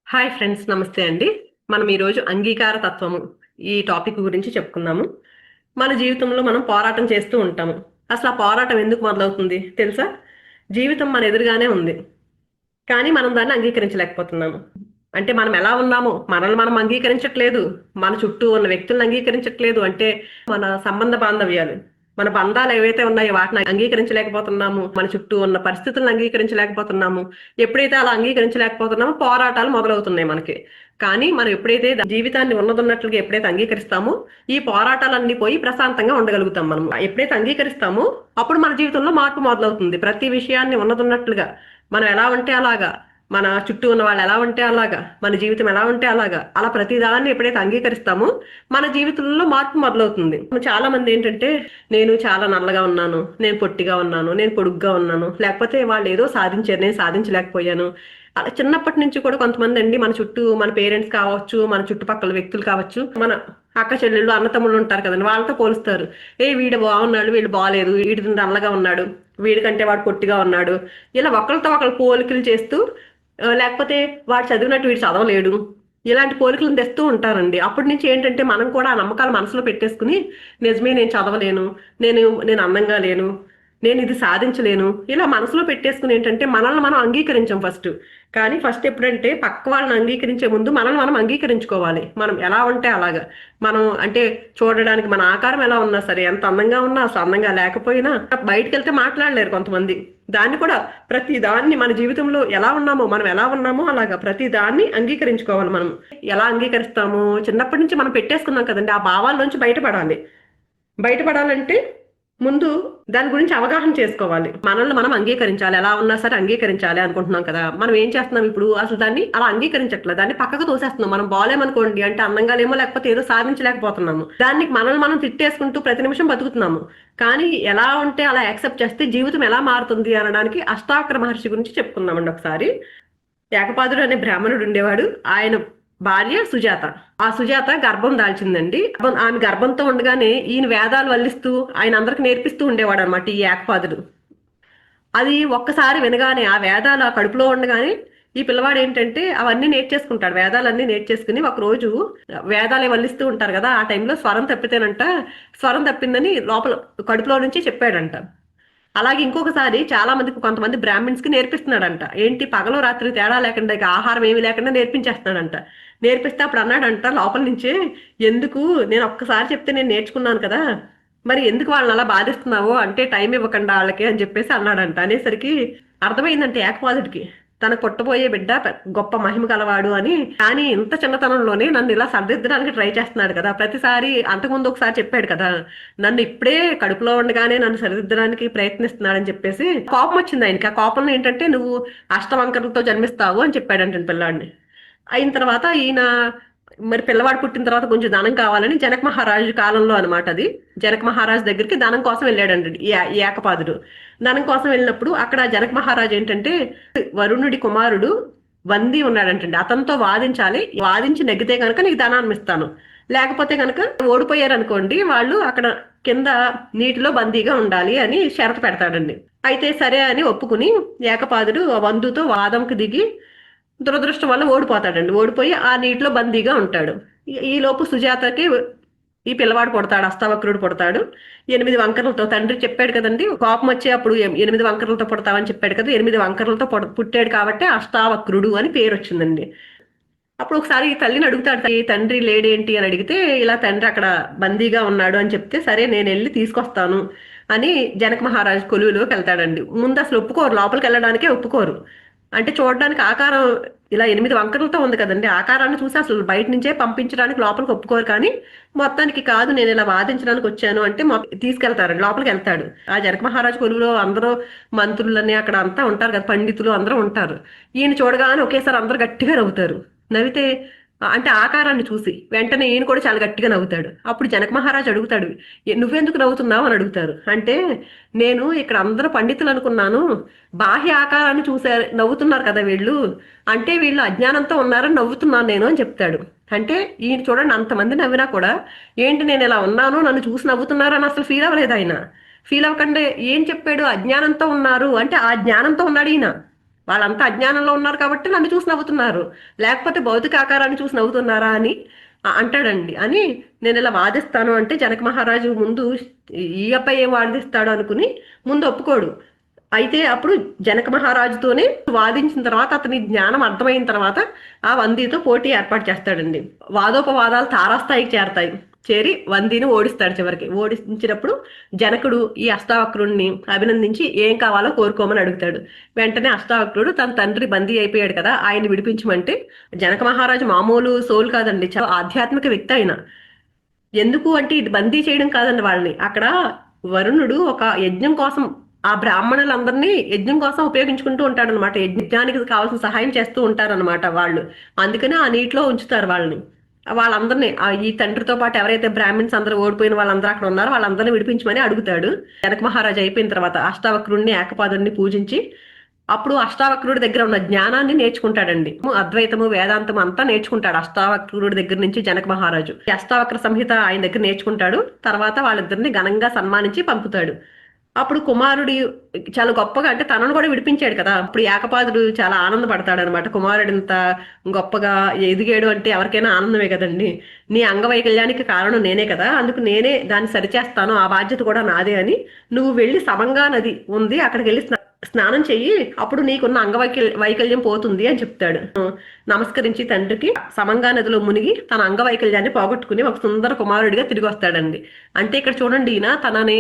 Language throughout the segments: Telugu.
హాయ్ ఫ్రెండ్స్, నమస్తే అండి. మనం ఈరోజు అంగీకార తత్వము ఈ టాపిక్ గురించి చెప్పుకుందాము. మన జీవితంలో మనం పోరాటం చేస్తూ ఉంటాము. అసలు ఆ పోరాటం ఎందుకు మొదలవుతుంది తెలుసా? జీవితం మన ఎదురుగానే ఉంది, కానీ మనం దాన్ని అంగీకరించలేకపోతున్నాము. అంటే మనం ఎలా ఉన్నామో మనల్ని మనం అంగీకరించట్లేదు, మన చుట్టూ ఉన్న వ్యక్తులను అంగీకరించట్లేదు. అంటే మన సంబంధ బాంధవ్యాలు, మన బంధాలు ఏవైతే ఉన్నాయో వాటిని అంగీకరించలేకపోతున్నాము. మన చుట్టూ ఉన్న పరిస్థితులను అంగీకరించలేకపోతున్నాము. ఎప్పుడైతే అలా అంగీకరించలేకపోతున్నామో పోరాటాలు మొదలవుతున్నాయి మనకి. కానీ మనం ఎప్పుడైతే జీవితాన్ని ఉన్నదన్నట్లుగా ఎప్పుడైతే అంగీకరిస్తామో ఈ పోరాటాలన్నీ పోయి ప్రశాంతంగా ఉండగలుగుతాం. మనం ఎప్పుడైతే అంగీకరిస్తామో అప్పుడు మన జీవితంలో మార్పు మొదలవుతుంది. ప్రతి విషయాన్ని ఉన్నదన్నట్లుగా మనం ఎలా ఉంటే అలాగా, మన చుట్టూ ఉన్న వాళ్ళు ఎలా ఉంటే అలాగా, మన జీవితం ఎలా ఉంటే అలాగా, అలా ప్రతిదాన్ని ఎప్పుడైతే అంగీకరిస్తామో మన జీవితంలో మార్పు మొదలవుతుంది. చాలా మంది ఏంటంటే, నేను చాలా నల్లగా ఉన్నాను, నేను పొట్టిగా ఉన్నాను, నేను పొడుగ్గా ఉన్నాను, లేకపోతే వాళ్ళు ఏదో సాధించారు, నేను సాధించలేకపోయాను. అలా చిన్నప్పటి నుంచి కూడా కొంతమంది అండి, మన చుట్టూ మన పేరెంట్స్ కావచ్చు, మన చుట్టుపక్కల వ్యక్తులు కావచ్చు, మన అక్క చెల్లెళ్ళు అన్నతమ్ముళ్ళు ఉంటారు కదండి, వాళ్ళతో పోలుస్తారు. వీడు బాగున్నాడు, వీడు బాగాలేదు, వీడి నల్లగా ఉన్నాడు, వీడికంటే వాడు పొట్టిగా ఉన్నాడు. ఇలా ఒకరితో ఒకరు పోలికలు చేస్తూ, లేకపోతే వాడు చదివినట్టు వీడు చదవలేడు, ఇలాంటి పోలికలను తెస్తూ ఉంటారండి. అప్పటి నుంచి ఏంటంటే మనం కూడా ఆ నమ్మకాలు మనసులో పెట్టేసుకుని, నిజమే నేను చదవలేను, నేను నేను అందంగా లేను, నేను ఇది సాధించలేను, ఇలా మనసులో పెట్టేసుకుని ఏంటంటే మనల్ని మనం అంగీకరించాం ఫస్ట్. కానీ ఫస్ట్ ఎప్పుడంటే పక్క వాళ్ళని అంగీకరించే ముందు మనల్ని మనం అంగీకరించుకోవాలి. మనం ఎలా ఉంటే అలాగా, మనం అంటే చూడడానికి మన ఆకారం ఎలా ఉన్నా సరే, ఎంత అందంగా ఉన్నా అసలు అందంగా లేకపోయినా బయటకు వెళ్తే మాట్లాడలేరు కొంతమంది. దాన్ని కూడా ప్రతి దాన్ని మన జీవితంలో ఎలా ఉన్నామో, మనం ఎలా ఉన్నామో అలాగా ప్రతి దాన్ని అంగీకరించుకోవాలి. మనం ఎలా అంగీకరిస్తామో చిన్నప్పటి నుంచి మనం పెట్టేసుకున్నాం కదండి, ఆ భావాల నుంచి బయటపడాలి. బయటపడాలంటే ముందు దాని గురించి అవగాహన చేసుకోవాలి. మనల్ని మనం అంగీకరించాలి, ఎలా ఉన్నా సరే అంగీకరించాలి అనుకుంటున్నాం కదా. మనం ఏం చేస్తున్నాం ఇప్పుడు, అసలు దాన్ని అలా అంగీకరించట్లేదు, దాన్ని పక్కకు తోసేస్తున్నాం. మనం బాలేమనుకోండి అంటే అందంగా లేమో, లేకపోతే ఏదో సాధించలేకపోతున్నాము, దానికి మనల్ని మనం తిట్టేసుకుంటూ ప్రతి నిమిషం బతుకుతున్నాము. కానీ ఎలా ఉంటే అలా యాక్సెప్ట్ చేస్తే జీవితం ఎలా మారుతుంది అనడానికి అష్టావక్ర మహర్షి గురించి చెప్పుకుందామండి ఒకసారి. ఏకపాదుడు అనే బ్రాహ్మణుడు ఉండేవాడు. ఆయన భార్య సుజాత. ఆ సుజాత గర్భం దాల్చిందండి. ఆమె గర్భంతో ఉండగానే ఈయన వేదాలు వల్లిస్తూ ఆయన అందరికి నేర్పిస్తూ ఉండేవాడు అనమాట ఈ ఏకపాదుడు. అది ఒక్కసారి వినగానే, ఆ వేదాలు ఆ కడుపులో ఉండగానే ఈ పిల్లవాడు ఏంటంటే అవన్నీ నేర్చేసుకుంటాడు. వేదాలన్నీ నేర్చేసుకుని ఒకరోజు వేదాలే వల్లిస్తూ ఉంటారు కదా, ఆ టైంలో స్వరం తప్పితేనంట, స్వరం తప్పిందని లోపల కడుపులో నుంచి చెప్పాడంట. అలాగే ఇంకొకసారి చాలా మందికి, కొంతమంది బ్రాహ్మిన్స్ కి నేర్పిస్తున్నాడంట. ఏంటి, పగలు రాత్రి తేడా లేకుండా, ఇక ఆహారం ఏమి లేకుండా నేర్పించేస్తున్నాడంట. నేర్పిస్తే అప్పుడు అన్నాడంట లోపల నుంచే, ఎందుకు, నేను ఒక్కసారి చెప్తే నేను నేర్చుకున్నాను కదా, మరి ఎందుకు వాళ్ళని అలా బాధిస్తున్నావో, అంటే టైం ఇవ్వకుండా వాళ్ళకి అని చెప్పేసి అన్నాడంట. అనేసరికి అర్థమైందంటే ఏకపాదుడికి, తన పుట్టబోయే బిడ్డ గొప్ప మహిమ కలవాడు అని. కానీ ఇంత చిన్నతనంలోనే నన్ను ఇలా సరిదిద్దడానికి ట్రై చేస్తున్నాడు కదా, ప్రతిసారి అంతకుముందు ఒకసారి చెప్పాడు కదా, నన్ను ఇప్పుడే కడుపులో ఉండగానే నన్ను సరిదిద్దడానికి ప్రయత్నిస్తున్నాడని చెప్పేసి కోపం వచ్చింది ఆయనకి. ఆ కోపంలో ఏంటంటే, నువ్వు అష్టవంకరలతో జన్మిస్తావు అని చెప్పాడంటే పిల్లాడిని. అయిన తర్వాత ఈయన, మరి పిల్లవాడు పుట్టిన తర్వాత కొంచెం ధనం కావాలని జనక మహారాజు కాలంలో అనమాట అది, జనక మహారాజు దగ్గరికి ధనం కోసం వెళ్ళాడండి ఈ ఏకపాదుడు. ధనం కోసం వెళ్ళినప్పుడు అక్కడ జనక మహారాజు ఏంటంటే, వరుణుడి కుమారుడు వంది ఉన్నాడంటండి, అతనితో వాదించాలి, వాదించి నెగ్గితే కనుక నీకు ధనాన్ని ఇస్తాను, లేకపోతే కనుక ఓడిపోయారు అనుకోండి, వాళ్ళు అక్కడ కింద నీటిలో బందీగా ఉండాలి అని షరతు పెడతాడండి. అయితే సరే అని ఒప్పుకుని ఏకపాదుడు వందుతో వాదంకు దిగి దురదృష్టం వల్ల ఓడిపోతాడండి. ఓడిపోయి ఆ నీటిలో బందీగా ఉంటాడు. ఈ లోపు సుజాతకి ఈ పిల్లవాడు పుడతాడు, అష్టావక్రుడు పుడతాడు. 8 వంకరలతో, తండ్రి చెప్పాడు కదండి కోపం వచ్చే అప్పుడు 8 వంకరలతో పుడతావని చెప్పాడు కదా, 8 వంకరలతో పుట్టాడు కాబట్టి అష్టావక్రుడు అని పేరు వచ్చిందండి. అప్పుడు ఒకసారి ఈ తల్లిని అడుగుతాడు, ఈ తండ్రి లేడేంటి అని అడిగితే, ఇలా తండ్రి అక్కడ బందీగా ఉన్నాడు అని చెప్తే, సరే నేను వెళ్ళి తీసుకొస్తాను అని జనక మహారాజు కొలువులోకి వెళ్తాడండి. ముందు అసలు ఒప్పుకోరు, లోపలికి వెళ్ళడానికే ఒప్పుకోరు. అంటే చూడడానికి ఆకారం ఇలా 8 వంకరలతో ఉంది కదండి, ఆకారాన్ని చూసి అసలు బయట నుంచే పంపించడానికి లోపలికి ఒప్పుకోరు. కానీ మొత్తానికి కాదు, నేను ఇలా వాదించడానికి వచ్చాను అంటే తీసుకెళ్తారండి, లోపలికి వెళ్తాడు. ఆ జనక మహారాజు కొలువులో అందరూ మంత్రులని అక్కడ అంతా ఉంటారు కదా, పండితులు అందరూ ఉంటారు. ఈయన చూడగానే ఒకేసారి అందరూ గట్టిగా నవ్వుతారు. నవ్వితే, అంటే ఆకారాన్ని చూసి వెంటనే ఈయన కూడా చాలా గట్టిగా నవ్వుతాడు. అప్పుడు జనక మహారాజు అడుగుతాడు, నువ్వెందుకు నవ్వుతున్నావు అని అడుగుతారు. అంటే, నేను ఇక్కడ అందరూ పండితులు అనుకున్నాను, బాహ్య ఆకారాన్ని చూసారు నవ్వుతున్నారు కదా వీళ్ళు, అంటే వీళ్ళు అజ్ఞానంతో ఉన్నారని నవ్వుతున్నాను నేను అని చెప్తాడు. అంటే ఈయన చూడండి, అంతమంది నవ్వినా కూడా ఏంటి నేను ఇలా ఉన్నాను, నన్ను చూసి నవ్వుతున్నారు అని అసలు ఫీల్ అవ్వలేదు ఆయన. ఫీల్ అవ్వకుండా ఏం చెప్పాడు, అజ్ఞానంతో ఉన్నారు అంటే ఆ జ్ఞానంతో ఉన్నాడు ఈయన. వాళ్ళంతా అజ్ఞానంలో ఉన్నారు కాబట్టి నన్ను చూసి నవ్వుతున్నారు, లేకపోతే భౌతిక ఆకారాన్ని చూసి నవ్వుతున్నారా అని అంటాడండి. అని నేను ఇలా వాదిస్తాను అంటే జనక మహారాజు ముందు ఈ అబ్బాయి ఏం వాదిస్తాడు అనుకుని ముందు ఒప్పుకోడు. అయితే అప్పుడు జనక మహారాజుతోనే వాదించిన తర్వాత అతని జ్ఞానం అర్థమైన తర్వాత ఆ వందితో పోటీ ఏర్పాటు చేస్తాడండి. వాదోపవాదాలు తారాస్థాయికి చేరతాయి. చేరి వందిని ఓడిస్తాడు. చివరికి ఓడించినప్పుడు జనకుడు ఈ అష్టావక్రుడిని అభినందించి ఏం కావాలో కోరుకోమని అడుగుతాడు. వెంటనే అష్టావక్రుడు తన తండ్రి బందీ అయిపోయాడు కదా, ఆయన్ని విడిపించమంటే జనక మహారాజు మామూలు సోల్ కాదండి, చాలా ఆధ్యాత్మిక వ్యక్తి ఆయన. ఎందుకు అంటే ఇది బందీ చేయడం కాదండి వాళ్ళని, అక్కడ వరుణుడు ఒక యజ్ఞం కోసం ఆ బ్రాహ్మణులందరినీ యజ్ఞం కోసం ఉపయోగించుకుంటూ ఉంటాడు అనమాట. యజ్ఞానికి కావాల్సిన సహాయం చేస్తూ ఉంటారనమాట వాళ్ళు. అందుకని ఆ నీటిలో ఉంచుతారు వాళ్ళని. వాళ్ళందరినీ ఈ తండ్రితో పాటు ఎవరైతే బ్రాహ్మిన్స్ అందరూ ఓడిపోయిన వాళ్ళందరూ అక్కడ ఉన్నారో వాళ్ళందరినీ విడిపించమని అడుగుతాడు. జనక మహారాజు అయిపోయిన తర్వాత అష్టావక్రుడిని ఏకపాదుడిని పూజించి అప్పుడు అష్టావక్రుడి దగ్గర ఉన్న జ్ఞానాన్ని నేర్చుకుంటాడండి. అద్వైతము వేదాంతం అంతా నేర్చుకుంటాడు అష్టావక్రుడి దగ్గర నుంచి జనక మహారాజు. ఈ అష్టావక్ర సంహిత ఆయన దగ్గర నేర్చుకుంటాడు. తర్వాత వాళ్ళిద్దరిని ఘనంగా సన్మానించి పంపుతాడు. అప్పుడు కుమారుడి చాలా గొప్పగా, అంటే తనను కూడా విడిపించాడు కదా, అప్పుడు ఏకపాదుడు చాలా ఆనందపడతాడు అనమాట. కుమారుడు ఇంత గొప్పగా ఎదిగాడు అంటే ఎవరికైనా ఆనందమే కదండి. నీ అంగవైకల్యానికి కారణం నేనే కదా, అందుకు నేనే దాన్ని సరిచేస్తాను, ఆ బాధ్యత కూడా నాదే అని నువ్వు వెళ్ళి సమంగా నది ఉంది అక్కడికి వెళ్ళి స్నానం చెయ్యి, అప్పుడు నీకున్న వైకల్యం పోతుంది అని చెప్తాడు. నమస్కరించి తండ్రికి సమంగా నదిలో మునిగి తన అంగవైకల్యాన్ని పోగొట్టుకుని ఒక సుందర కుమారుడిగా తిరిగి వస్తాడండి. అంటే ఇక్కడ చూడండి, ఈయన తనని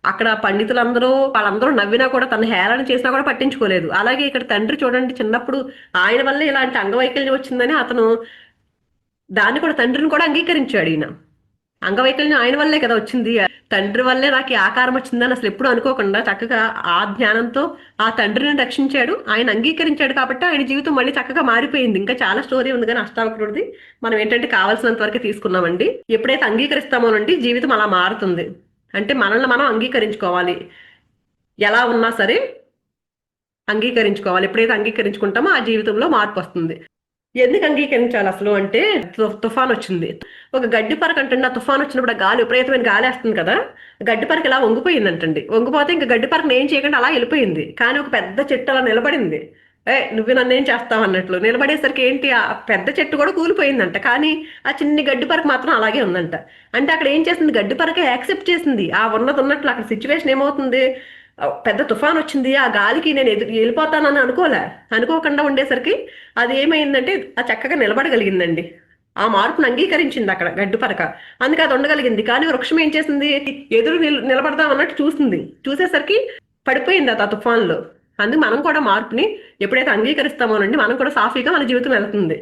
అక్కడ పండితులందరూ వాళ్ళందరూ నవ్వినా కూడా తన హేళన చేసినా కూడా పట్టించుకోలేదు. అలాగే ఇక్కడ తండ్రి చూడండి, చిన్నప్పుడు ఆయన వల్లే ఇలాంటి అంగవైకల్యం వచ్చిందని అతను దాన్ని కూడా తండ్రిని కూడా అంగీకరించాడు. ఈయన అంగవైకల్యం ఆయన వల్లే కదా వచ్చింది, తండ్రి వల్లే నాకు ఈ ఆకారం వచ్చిందని అసలు ఎప్పుడు అనుకోకుండా చక్కగా ఆ జ్ఞానంతో ఆ తండ్రిని రక్షించాడు. ఆయన అంగీకరించాడు కాబట్టి ఆయన జీవితం మళ్ళీ చక్కగా మారిపోయింది. ఇంకా చాలా స్టోరీ ఉంది కానీ అష్టావక్రుడిది మనం ఏంటంటే కావాల్సినంత వరకు తీసుకున్నామండి. ఎప్పుడైతే అంగీకరిస్తామోనండి జీవితం అలా మారుతుంది. అంటే మనల్ని మనం అంగీకరించుకోవాలి, ఎలా ఉన్నా సరే అంగీకరించుకోవాలి. ఎప్పుడైతే అంగీకరించుకుంటామో ఆ జీవితంలో మార్పు వస్తుంది. ఎందుకు అంగీకరించాలి అసలు అంటే, తుఫాన్ వచ్చింది, ఒక గడ్డి పరక అంటండి, ఆ తుఫాన్ వచ్చినప్పుడు గాలి విపరీతమైన గాలి వేస్తుంది కదా, గడ్డి పరక ఇలా వంగిపోయిందంటండి. వంగిపోతే ఇంకా గడ్డి పరకను ఏం చేయకుండా అలా వెళ్ళిపోయింది. కానీ ఒక పెద్ద చెట్టు అలా నిలబడింది. నువ్వు నన్ను ఏం చేస్తావు అన్నట్లు నిలబడేసరికి ఏంటి, ఆ పెద్ద చెట్టు కూడా కూలిపోయిందంట. కానీ ఆ చిన్ని గడ్డి పరక మాత్రం అలాగే ఉందంట. అంటే అక్కడ ఏం చేసింది, గడ్డి పరక యాక్సెప్ట్ చేసింది ఆ ఉన్నది ఉన్నట్లు. అక్కడ సిచ్యువేషన్ ఏమవుతుంది, పెద్ద తుఫాన్ వచ్చింది, ఆ గాలికి నేను వెళ్ళిపోతానని అనుకోకుండా ఉండేసరికి అది ఏమైందంటే ఆ చక్కగా నిలబడగలిగిందండి. ఆ మార్పును అంగీకరించింది అక్కడ గడ్డి పరక, అందుకే అది ఉండగలిగింది. కానీ వృక్షం ఏం చేసింది, ఎదురు నిలబడదాం అన్నట్టు చూసింది, చూసేసరికి పడిపోయింది ఆ తుఫాన్లో. అందుకు మనం కూడా మార్పుని ఎప్పుడైతే అంగీకరిస్తామోనండి మనం కూడా సాఫీగా మన జీవితం వెళ్తుంది.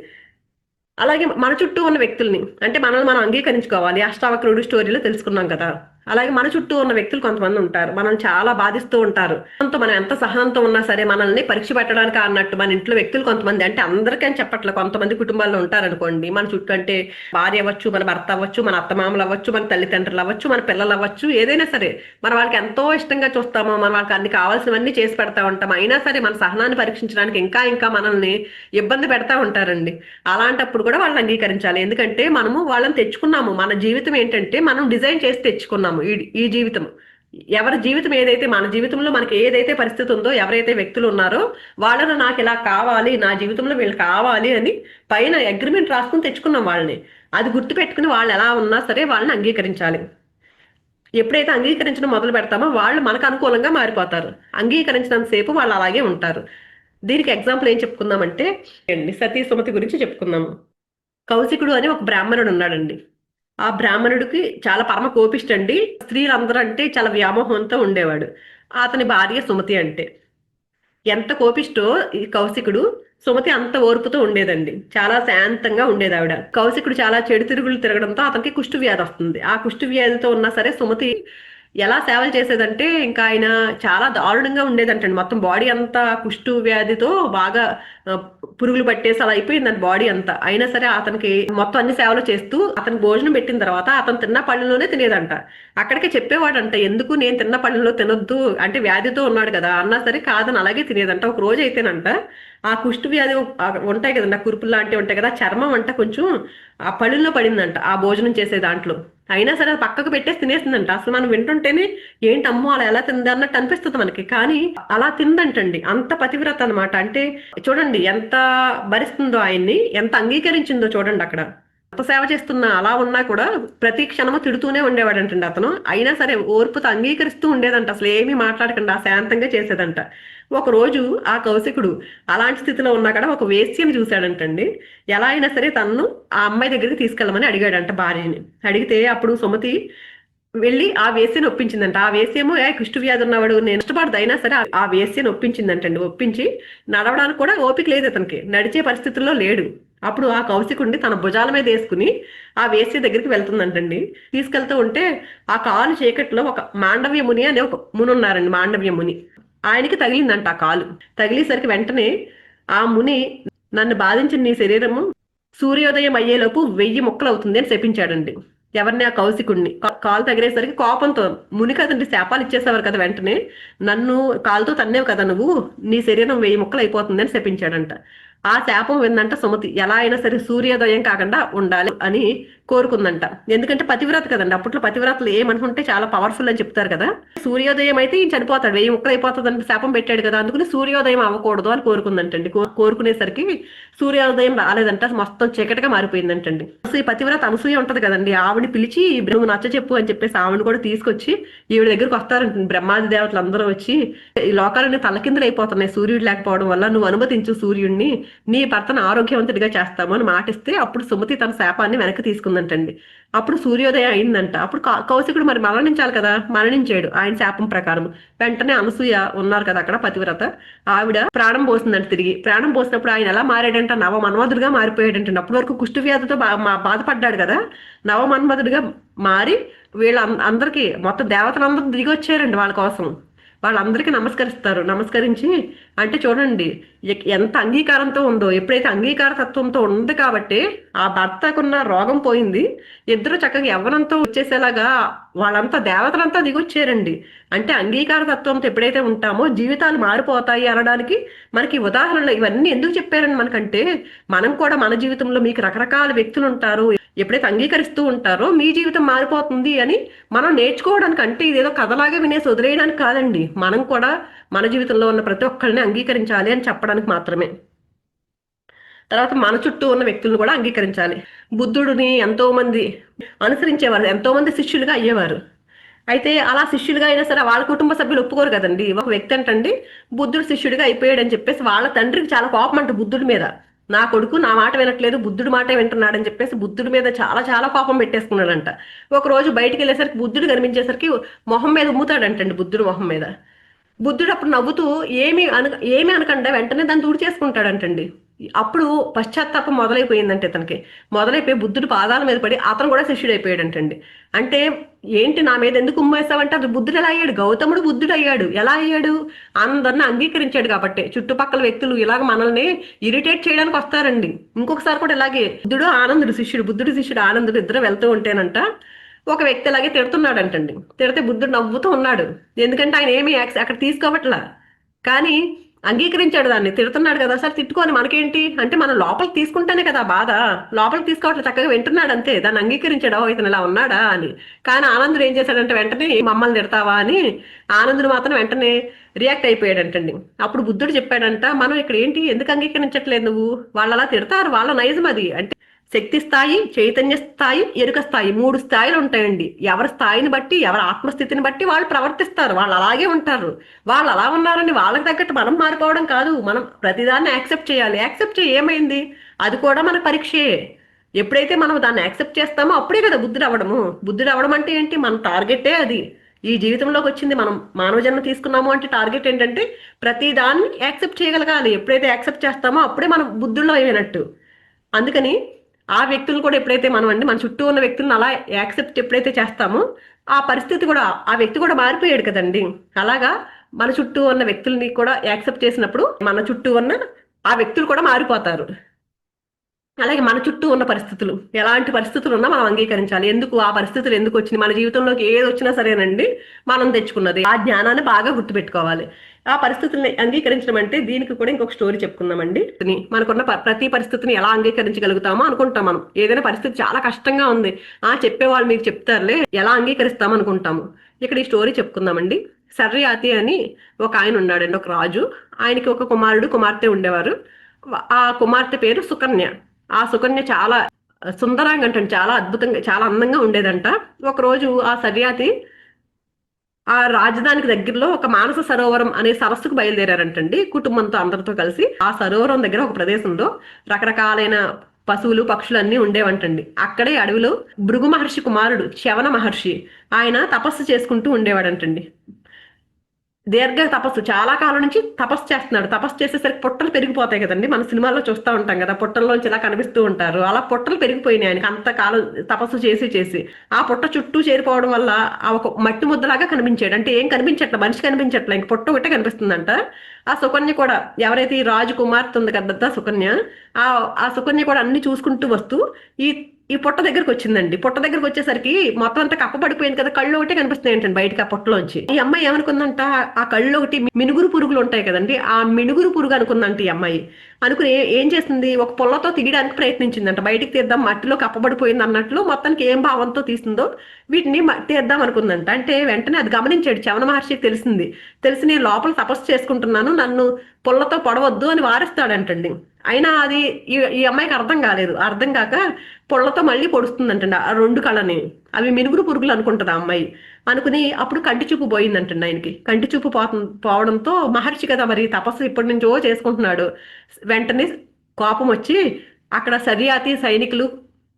అలాగే మన చుట్టూ ఉన్న వ్యక్తుల్ని అంటే మనల్ని మనం అంగీకరించుకోవాలి. అష్టావక్రుడు స్టోరీలో తెలుసుకున్నాం కదా. అలాగే మన చుట్టూ ఉన్న వ్యక్తులు కొంతమంది ఉంటారు, మనం చాలా బాధిస్తూ ఉంటారు. మనం ఎంత సహనంతో ఉన్నా సరే మనల్ని పరీక్ష పెట్టడానికి అన్నట్టు మన ఇంట్లో వ్యక్తులు కొంతమంది, అంటే అందరికీ చెప్పట్లే, కొంతమంది కుటుంబాల్లో ఉంటారనుకోండి మన చుట్టూ. అంటే భార్య అవ్వచ్చు, మన భర్త అవ్వచ్చు, మన అత్తమామలు అవ్వచ్చు, మన తల్లిదండ్రులు అవ్వచ్చు, మన పిల్లలు అవ్వచ్చు, ఏదైనా సరే మన వాళ్ళకి ఎంతో ఇష్టంగా చూస్తామో, మన వాళ్ళకి అన్ని కావాల్సినవన్నీ చేసి పెడతా ఉంటాం. అయినా సరే మన సహనాన్ని పరీక్షించడానికి ఇంకా మనల్ని ఇబ్బంది పెడతా ఉంటారండి. అలాంటప్పుడు కూడా వాళ్ళని అంగీకరించాలి. ఎందుకంటే మనము వాళ్ళని తెచ్చుకున్నాము. మన జీవితం ఏంటంటే మనం డిజైన్ చేసి తెచ్చుకున్నాము. ఈ జీవితం ఎవరి జీవితం ఏదైతే, మన జీవితంలో మనకి ఏదైతే పరిస్థితి ఉందో, ఎవరైతే వ్యక్తులు ఉన్నారో వాళ్ళను నాకు ఇలా కావాలి, నా జీవితంలో వీళ్ళు కావాలి అని పైన అగ్రిమెంట్ రాసుకుని తెచ్చుకున్నాం వాళ్ళని. అది గుర్తుపెట్టుకుని వాళ్ళు ఎలా ఉన్నా సరే వాళ్ళని అంగీకరించాలి. ఎప్పుడైతే అంగీకరించడం మొదలు పెడతామో వాళ్ళు మనకు అనుకూలంగా మారిపోతారు. అంగీకరించినంత సేపు వాళ్ళు అలాగే ఉంటారు. దీనికి ఎగ్జాంపుల్ ఏం చెప్పుకుందామంటే సతీ సుమతి గురించి చెప్పుకుందాము. కౌశికుడు అని ఒక బ్రాహ్మణుడు ఉన్నాడండి. ఆ బ్రాహ్మణుడికి చాలా పరమ కోపిష్టండి. స్త్రీలందరూ అంటే చాలా వ్యామోహంతో ఉండేవాడు. అతని భార్య సుమతి అంటే ఎంత కోపిష్టో ఈ కౌశికుడు, సుమతి అంత ఓర్పుతో ఉండేదండి. చాలా శాంతంగా ఉండేది ఆవిడ. కౌశికుడు చాలా చెడు తిరుగులు తిరగడంతో అతనికి కుష్టు వ్యాధి వస్తుంది. ఆ కుష్టు వ్యాధితో ఉన్నా సరే సుమతి ఎలా సేవలు చేసేదంటే ఇంకా ఆయన చాలా దారుణంగా ఉండేదంటండి. మొత్తం బాడీ అంతా కుష్టు వ్యాధితో బాగా పురుగులు పట్టేసి అలా అయిపోయిందండి బాడీ అంతా. అయినా సరే అతనికి మొత్తం అన్ని సేవలు చేస్తూ అతనికి భోజనం పెట్టిన తర్వాత అతను తిన్న పళ్ళలోనే తినేదంట. అక్కడికే చెప్పేవాడంట, ఎందుకు నేను తిన్న పళ్ళలో తినొద్దు అంటే వ్యాధితో ఉన్నాడు కదా అన్నా సరే కాదని అలాగే తినేదంట. ఒక రోజు అయితేనంట ఆ కుష్టు వ్యాధి ఉంటాయి కదండి, ఆ కురుపులు లాంటివి ఉంటాయి కదా, చర్మం అంట కొంచెం ఆ పళ్ళులో పడిందంట ఆ భోజనం చేసే దాంట్లో. అయినా సరే అది పక్కకు పెట్టేసి తినేస్తుందంట. అసలు మనం వింటుంటేనే ఏంటమ్మో అలా ఎలా తింది అన్నట్టు అనిపిస్తుంది మనకి. కానీ అలా తిందంటండి. అంత పతివ్రత అనమాట. అంటే చూడండి ఎంత భరిస్తుందో ఆయన్ని, ఎంత అంగీకరించిందో చూడండి అక్కడ. అంత సేవ చేస్తున్నా అలా ఉన్నా కూడా ప్రతి క్షణము తిడుతూనే ఉండేవాడంటండి అతను. అయినా సరే ఓర్పుతో అంగీకరిస్తూ ఉండేదంట. అసలు ఏమీ మాట్లాడకుండా శాంతంగా చేసేదంట. ఒక రోజు ఆ కౌశికుడు అలాంటి స్థితిలో ఉన్నా కూడా ఒక వేశ్యని చూశాడంటండి. ఎలా అయినా సరే తన్ను ఆ అమ్మాయి దగ్గరికి తీసుకెళ్ళమని అడిగాడంట భార్యని. అడిగితే అప్పుడు సుమతి వెళ్ళి ఆ వేశ్యని ఒప్పించిందంట. ఆ వేశ్యేమో కుష్టు వ్యాధి ఉన్నవాడు నేను ఇష్టపడదు, అయినా సరే ఆ వేశ్యని ఒప్పించిందంటండి. ఒప్పించి నడవడానికి కూడా ఓపిక లేదు అతనికి, నడిచే పరిస్థితుల్లో లేడు. అప్పుడు ఆ కౌశికుడిని తన భుజాల మీద వేసుకుని ఆ వేశ్య దగ్గరికి వెళ్తుందంటండి. తీసుకెళ్తూ ఉంటే ఆ కాలు చీకట్లో ఒక మాండవ్య ముని అనే ఒక ముని ఉన్నారండి. మాండవ్య ముని ఆయనకి తగిలిందంట. ఆ కాలు తగిలేసరికి వెంటనే ఆ ముని నన్ను బాధించిన నీ శరీరము సూర్యోదయం అయ్యేలోపు 1000 ముక్కలు అవుతుంది అని శపించాడండి. ఎవరిని? ఆ కౌశికుడిని. కాలు తగిలేసరికి కోపంతో ముని కదండి, శాపాలు ఇచ్చేసేవారు కదా వెంటనే, నన్ను కాలుతో తన్నేవు కదా నువ్వు, నీ శరీరం 1000 ముక్కలు అయిపోతుంది అని శపించాడంట. ఆ శాపం విందంట సుమతి. ఎలా అయినా సరే సూర్యోదయం కాకుండా ఉండాలి అని కోరుకుందంట. ఎందుకంటే పతివ్రత కదండి. అప్పట్లో పతివ్రతలు ఏమనుకుంటే చాలా పవర్ఫుల్ అని చెప్తారు కదా. సూర్యోదయం అయితే ఈయన చనిపోతాడు, 1000 ముక్కలు అయిపోతుంది అని శాపం పెట్టాడు కదా, అందుకని సూర్యోదయం అవ్వకూడదు అని కోరుకుందంటండి. కోరుకునేసరికి సూర్యోదయం రాలేదంట, మొత్తం చీకటిగా మారిపోయిందంటండి. ఈ పతివ్రత అనసూయ ఉంటది కదండి, ఆవిడని పిలిచి నువ్వు నచ్చ చెప్పు అని చెప్పేసి ఆవిడని కూడా తీసుకొచ్చి ఈవిడ దగ్గరకు వస్తారంట. బ్రహ్మాది దేవతలు అందరూ వచ్చి ఈ లోకాలన్నీ తలకిందులు అయిపోతున్నాయి సూర్యుడు లేకపోవడం వల్ల, నువ్వు అనుమతించు సూర్యుడిని, నీ భర్తను ఆరోగ్యవంతుడిగా చేస్తాము అని మాటిస్తే అప్పుడు సుమతి తన శాపాన్ని వెనక్కి తీసుకుందంటండి. అప్పుడు సూర్యోదయం అయిందంట. అప్పుడు కౌశికుడు మరి మరణించాలి కదా, మరణించాడు ఆయన శాపం ప్రకారం. వెంటనే అనసూయ ఉన్నారు కదా అక్కడ పతివ్రత, ఆవిడ ప్రాణం పోసిందంట. తిరిగి ప్రాణం పోసినప్పుడు ఆయన ఎలా మారాడంట, నవ మన్మధుడిగా మారిపోయాడంటండి. అప్పటి వరకు కుష్టు వ్యాధితో బాధపడ్డాడు కదా, నవ మన్మధుడిగా మారి వీళ్ళ అందరికీ మొత్తం దేవతలందరూ దిగి వచ్చారండి వాళ్ళ కోసం. వాళ్ళందరికీ నమస్కరిస్తారు. నమస్కరించి అంటే చూడండి ఎంత అంగీకారంతో ఉందో. ఎప్పుడైతే అంగీకార తత్వంతో ఉంది కాబట్టి ఆ భర్తకున్న రోగం పోయింది, ఇద్దరు చక్కగా యవ్వనంతో వచ్చేసేలాగా వాళ్ళంతా దేవతలంతా దిగొచ్చారండి. అంటే అంగీకార తత్వంతో ఎప్పుడైతే ఉంటామో జీవితాలు మారిపోతాయి అనడానికి మనకి ఉదాహరణలు ఇవన్నీ ఎందుకు చెప్పారండి మనకంటే, మనం కూడా మన జీవితంలో మీకు రకరకాల వ్యక్తులు ఉంటారు, ఎప్పుడైతే అంగీకరిస్తూ ఉంటారో మీ జీవితం మారిపోతుంది అని మనం నేర్చుకోవడానికి. అంటే ఇదేదో కథలాగా వినేసి వదిలేయడానికి కాదండి, మనం కూడా మన జీవితంలో ఉన్న ప్రతి ఒక్కరిని అంగీకరించాలి అని చెప్పడానికి మాత్రమే. తర్వాత మన చుట్టూ ఉన్న వ్యక్తులను కూడా అంగీకరించాలి. బుద్ధుడిని ఎంతో మంది అనుసరించేవారు, ఎంతో మంది శిష్యులుగా అయ్యేవారు. అయితే అలా శిష్యులుగా అయినా సరే వాళ్ళ కుటుంబ సభ్యులు ఒప్పుకోరు కదండి. ఒక వ్యక్తి అంటండి బుద్ధుడు శిష్యుడిగా అయిపోయాడు అని చెప్పేసి వాళ్ళ తండ్రికి చాలా కోపం అంట బుద్ధుడి మీద. నా కొడుకు నా మాట వినట్లేదు, బుద్ధుడి మాటే వింటున్నాడని చెప్పేసి బుద్ధుడి మీద చాలా చాలా కోపం పెట్టేసుకున్నాడంట. ఒక రోజు బయటికి వెళ్ళేసరికి బుద్ధుడు కనిపించేసరికి మొహం మీద ఉమ్ముతాడంటండి, బుద్ధుడు మొహం మీద. బుద్ధుడు అప్పుడు నవ్వుతూ ఏమి అనకుండా వెంటనే దాన్ని దూడి చేసుకుంటాడంటండి. అప్పుడు పశ్చాత్తాపం మొదలైపోయిందంటే ఇతనికి. మొదలైపోయి బుద్ధుడు పాదాల మీద పడి అతను కూడా శిష్యుడు అయిపోయాడంటండి. అంటే ఏంటి నా మీద ఎందుకు ఉమ్మేస్తావంటే అది బుద్ధుడు ఎలా అయ్యాడు, గౌతముడు బుద్ధుడు అయ్యాడు. ఎలా అయ్యాడు? అందరిని అంగీకరించాడు కాబట్టి. చుట్టుపక్కల వ్యక్తులు ఇలాగ మనల్ని ఇరిటేట్ చేయడానికి వస్తారండి. ఇంకొకసారి కూడా ఇలాగే బుద్ధుడు ఆనందుడు శిష్యుడు, బుద్ధుడు శిష్యుడు ఆనందుడు ఇద్దరు వెళ్తూ ఉంటేనంట ఒక వ్యక్తి అలాగే తిడుతున్నాడు అంటండి. తిడితే బుద్ధుడు నవ్వుతూ ఉన్నాడు, ఎందుకంటే ఆయన ఏమి అక్కడ తీసుకోవట్లా. కానీ అంగీకరించాడు దాన్ని. తిడుతున్నాడు కదా, సరే తిట్టుకొని మనకేంటి అంటే మనం లోపలికి తీసుకుంటేనే కదా బాధ, లోపలికి తీసుకోవట్లే, చక్కగా వింటున్నాడు అంతే. దాన్ని అంగీకరించాడు, ఇతను ఇలా ఉన్నాడా అని. కానీ ఆనందుడు ఏం చేశాడంటే వెంటనే మమ్మల్ని తిడతావా అని ఆనందుడు మాత్రం వెంటనే రియాక్ట్ అయిపోయాడంటండి. అప్పుడు బుద్ధుడు చెప్పాడంట, మనం ఇక్కడ ఏంటి ఎందుకు అంగీకరించట్లేదు నువ్వు, వాళ్ళు అలా తిడతారు, వాళ్ళ నైజం అది. అంటే శక్తి స్థాయి, చైతన్య స్థాయి, ఎరుక స్థాయి, 3 స్థాయిలు ఉంటాయండి. ఎవరి స్థాయిని బట్టి, ఎవరి ఆత్మస్థితిని బట్టి వాళ్ళు ప్రవర్తిస్తారు, వాళ్ళు అలాగే ఉంటారు. వాళ్ళు అలా ఉన్నారని వాళ్ళకి తగ్గట్టు మనం మారిపోవడం కాదు, మనం ప్రతిదాన్ని యాక్సెప్ట్ చేయాలి. యాక్సెప్ట్ చేయి ఏమైంది, అది కూడా మన పరీక్షే. ఎప్పుడైతే మనం దాన్ని యాక్సెప్ట్ చేస్తామో అప్పుడే కదా బుద్ధుడు అవ్వడము. బుద్ధుడు అవ్వడం అంటే ఏంటి, మన టార్గెటే అది. ఈ జీవితంలోకి వచ్చింది మనం మానవ జన్మ తీసుకున్నాము అంటే టార్గెట్ ఏంటంటే ప్రతి దాన్ని యాక్సెప్ట్ చేయగలగాలి. ఎప్పుడైతే యాక్సెప్ట్ చేస్తామో అప్పుడే మనం బుద్ధుల్లో అయినట్టు. అందుకని ఆ వ్యక్తులు కూడా ఎప్పుడైతే మనం మన చుట్టూ ఉన్న వ్యక్తులను అలా యాక్సెప్ట్ ఎప్పుడైతే చేస్తామో ఆ పరిస్థితి కూడా, ఆ వ్యక్తి కూడా మారిపోయాడు కదండి. అలాగా మన చుట్టూ ఉన్న వ్యక్తుల్ని కూడా యాక్సెప్ట్ చేసినప్పుడు మన చుట్టూ ఉన్న ఆ వ్యక్తులు కూడా మారిపోతారు. అలాగే మన చుట్టూ ఉన్న పరిస్థితులు, ఎలాంటి పరిస్థితులు ఉన్నా మనం అంగీకరించాలి. ఎందుకు ఆ పరిస్థితులు ఎందుకు వచ్చినాయి, మన జీవితంలోకి ఏది వచ్చినా సరేనండి మనం తెచ్చుకున్నది. ఆ జ్ఞానాన్ని బాగా గుర్తుపెట్టుకోవాలి. ఆ పరిస్థితుల్ని అంగీకరించడం అంటే, దీనికి కూడా ఇంకొక స్టోరీ చెప్పుకుందామండి. మనకున్న ప్రతి పరిస్థితిని ఎలా అంగీకరించగలుగుతామో అనుకుంటాం. మనం ఏదైనా పరిస్థితి చాలా కష్టంగా ఉంది, చెప్పేవాళ్ళు మీకు చెప్తారులే, ఎలా అంగీకరిస్తాం అనుకుంటాము. ఇక్కడ ఈ స్టోరీ చెప్పుకుందామండి. సర్రియాతి అని ఒక ఆయన ఉన్నాడండి, ఒక రాజు. ఆయనకి ఒక కుమారుడు కుమార్తె ఉండేవారు. ఆ కుమార్తె పేరు సుకన్య. ఆ సుకన్య చాలా సుందరంగా అంటండి, చాలా అద్భుతంగా, చాలా అందంగా ఉండేదంట. ఒకరోజు ఆ సర్యాతి ఆ రాజధానికి దగ్గరలో ఒక మానస సరోవరం అనే సరస్సుకు బయలుదేరారంటండి, కుటుంబంతో అందరితో కలిసి. ఆ సరోవరం దగ్గర ఒక ప్రదేశంలో రకరకాలైన పశువులు పక్షులు అన్ని ఉండేవంటండి. అక్కడే అడవిలో భృగు మహర్షి కుమారుడు శవన మహర్షి, ఆయన తపస్సు చేసుకుంటూ ఉండేవాడంటండి. దీర్ఘ తపస్సు, చాలా కాలం నుంచి తపస్సు చేస్తున్నాడు. తపస్సు చేసేసరికి పొట్టలు పెరిగిపోతాయి కదండి, మన సినిమాల్లో చూస్తూ ఉంటాం కదా, పొట్టల్లోంచి ఇలా కనిపిస్తూ ఉంటారు. అలా పొట్టలు పెరిగిపోయినాయి ఆయనకి, అంతకాలం తపస్సు చేసి చేసి. ఆ పొట్ట చుట్టూ చేరిపోవడం వల్ల ఆ ఒక మట్టి ముద్దలాగా కనిపించాడు. అంటే ఏం కనిపించట్ల, మనిషి కనిపించట్ల, ఇంక పొట్ట ఒకటే కనిపిస్తుందంట. ఆ సుకన్య కూడా, ఎవరైతే ఈ రాజు కుమార్తె ఉంది కదా సుకన్య, ఆ ఆ సుకన్య కూడా అన్ని చూసుకుంటూ వస్తూ ఈ ఈ పొట్ట దగ్గరకు వచ్చిందండి. పొట్ట దగ్గరకు వచ్చేసరికి మొత్తం అంతా కప్పబడిపోయింది కదా, కళ్ళు ఒకటే కనిపిస్తున్నాయి ఏంటండి బయటకి ఆ పొట్టలోంచి. ఈ అమ్మాయి ఏమనుకుందంట, ఆ కళ్ళు ఒకటి మినుగురు పురుగులు ఉంటాయి కదండి, ఆ మినుగురు పురుగు అనుకుందంట ఈ అమ్మాయి. అనుకుని ఏం చేసింది, ఒక పొల్లతో తీయడానికి ప్రయత్నించిందంట. బయటికి తీద్దాం, మట్టిలో కప్పబడిపోయింది అన్నట్లు, మొత్తానికి ఏం భావంతో తీసిందో వీటిని తీద్దాం అనుకుందంట. అంటే వెంటనే అది గమనించాడు చవన మహర్షికి. తెలిసింది. తెలిసి నేను లోపల తపస్సు చేసుకుంటున్నాను, నన్ను పొల్లతో పొడవద్దు అని వారిస్తాడంటండి. అయినా అది ఈ అమ్మాయికి అర్థం కాలేదు. అర్థం కాక పొళ్ళతో మళ్ళీ పొడుస్తుందంటండి ఆ రెండు కళ్ళని. అవి మినుగురు పురుగులు అనుకుంటుంది ఆ అమ్మాయి. అనుకుని అప్పుడు కంటి చూపు పోయిందంటండి ఆయనకి. కంటి చూపు పోవడంతో, మహర్షి కదా మరి, తపస్సు ఇప్పటి నుంచో చేసుకుంటున్నాడు. వెంటనే కోపం వచ్చి అక్కడ సరియాతి సైనికులు,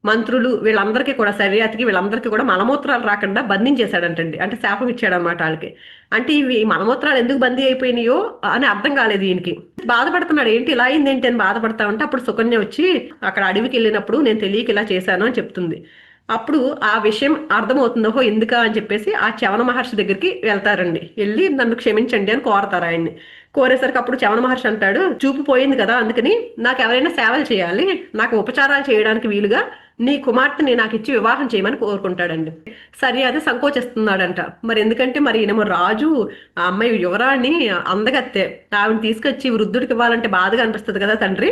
మంత్రులు, వీళ్ళందరికీ కూడా, సరియాతికి వీళ్ళందరికీ కూడా మలమూత్రాలు రాకుండా బంధించేశాడంటండి. అంటే శాపం ఇచ్చాడనమాట వాళ్ళకి. అంటే ఇవి మలమూత్రాలు ఎందుకు బందీ అయిపోయినాయో అని అర్థం కాలేదు ఈయనకి. బాధపడుతున్నాడు, ఏంటి ఇలా అయింది ఏంటి అని బాధపడతా ఉంటే, అప్పుడు సుకన్య వచ్చి అక్కడ అడవికి వెళ్ళినప్పుడు నేను తెలియక ఇలా చేశాను అని చెప్తుంది. అప్పుడు ఆ విషయం అర్థమవుతుందో ఎందుకా అని చెప్పేసి ఆ చవన మహర్షి దగ్గరికి వెళ్తారండి. వెళ్ళి నన్ను క్షమించండి అని కోరతారు ఆయన్ని. కోరేసరికి అప్పుడు చవన మహర్షి అంటాడు, చూపు పోయింది కదా, అందుకని నాకు ఎవరైనా సేవలు చేయాలి, నాకు ఉపచారాలు చేయడానికి వీలుగా నీ కుమార్తెని నాకు ఇచ్చి వివాహం చేయమని కోరుకుంటాడండి. సరే అది సంకోచిస్తున్నాడంట. మరి ఎందుకంటే మరి ఈయన రాజు, ఆ అమ్మాయి యువరాణి, అందగత్తె, ఆవిడని తీసుకొచ్చి వృద్ధుడికి ఇవ్వాలంటే బాధగా అనిపిస్తుంది కదా తండ్రి.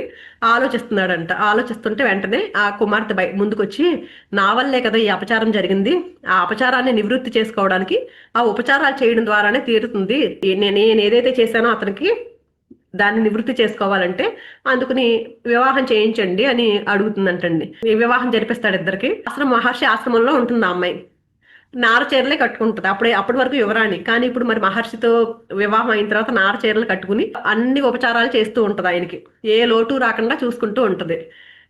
ఆలోచిస్తున్నాడంట. ఆలోచిస్తుంటే వెంటనే ఆ కుమార్తె ముందుకొచ్చి, నా వల్లే కదా ఈ అపచారం జరిగింది, ఆ అపచారాన్ని నివృత్తి చేసుకోవడానికి ఆ ఉపచారాలు చేయడం ద్వారానే తీరుతుంది, నేను ఏదైతే చేశానో అతనికి దాన్ని నివృత్తి చేసుకోవాలంటే అందుకుని వివాహం చేయించండి అని అడుగుతుందంటండి. ఈ వివాహం జరిపిస్తాడు ఇద్దరికి. మహర్షి ఆశ్రమంలో ఉంటుంది ఆ అమ్మాయి. నార చీరలే కట్టుకుంటుంది. అప్పటి వరకు యువరాణి, కానీ ఇప్పుడు మరి మహర్షితో వివాహం అయిన తర్వాత నార చీరలు కట్టుకుని అన్ని ఉపచారాలు చేస్తూ ఉంటది. ఆయనకి ఏ లోటు రాకుండా చూసుకుంటూ ఉంటది.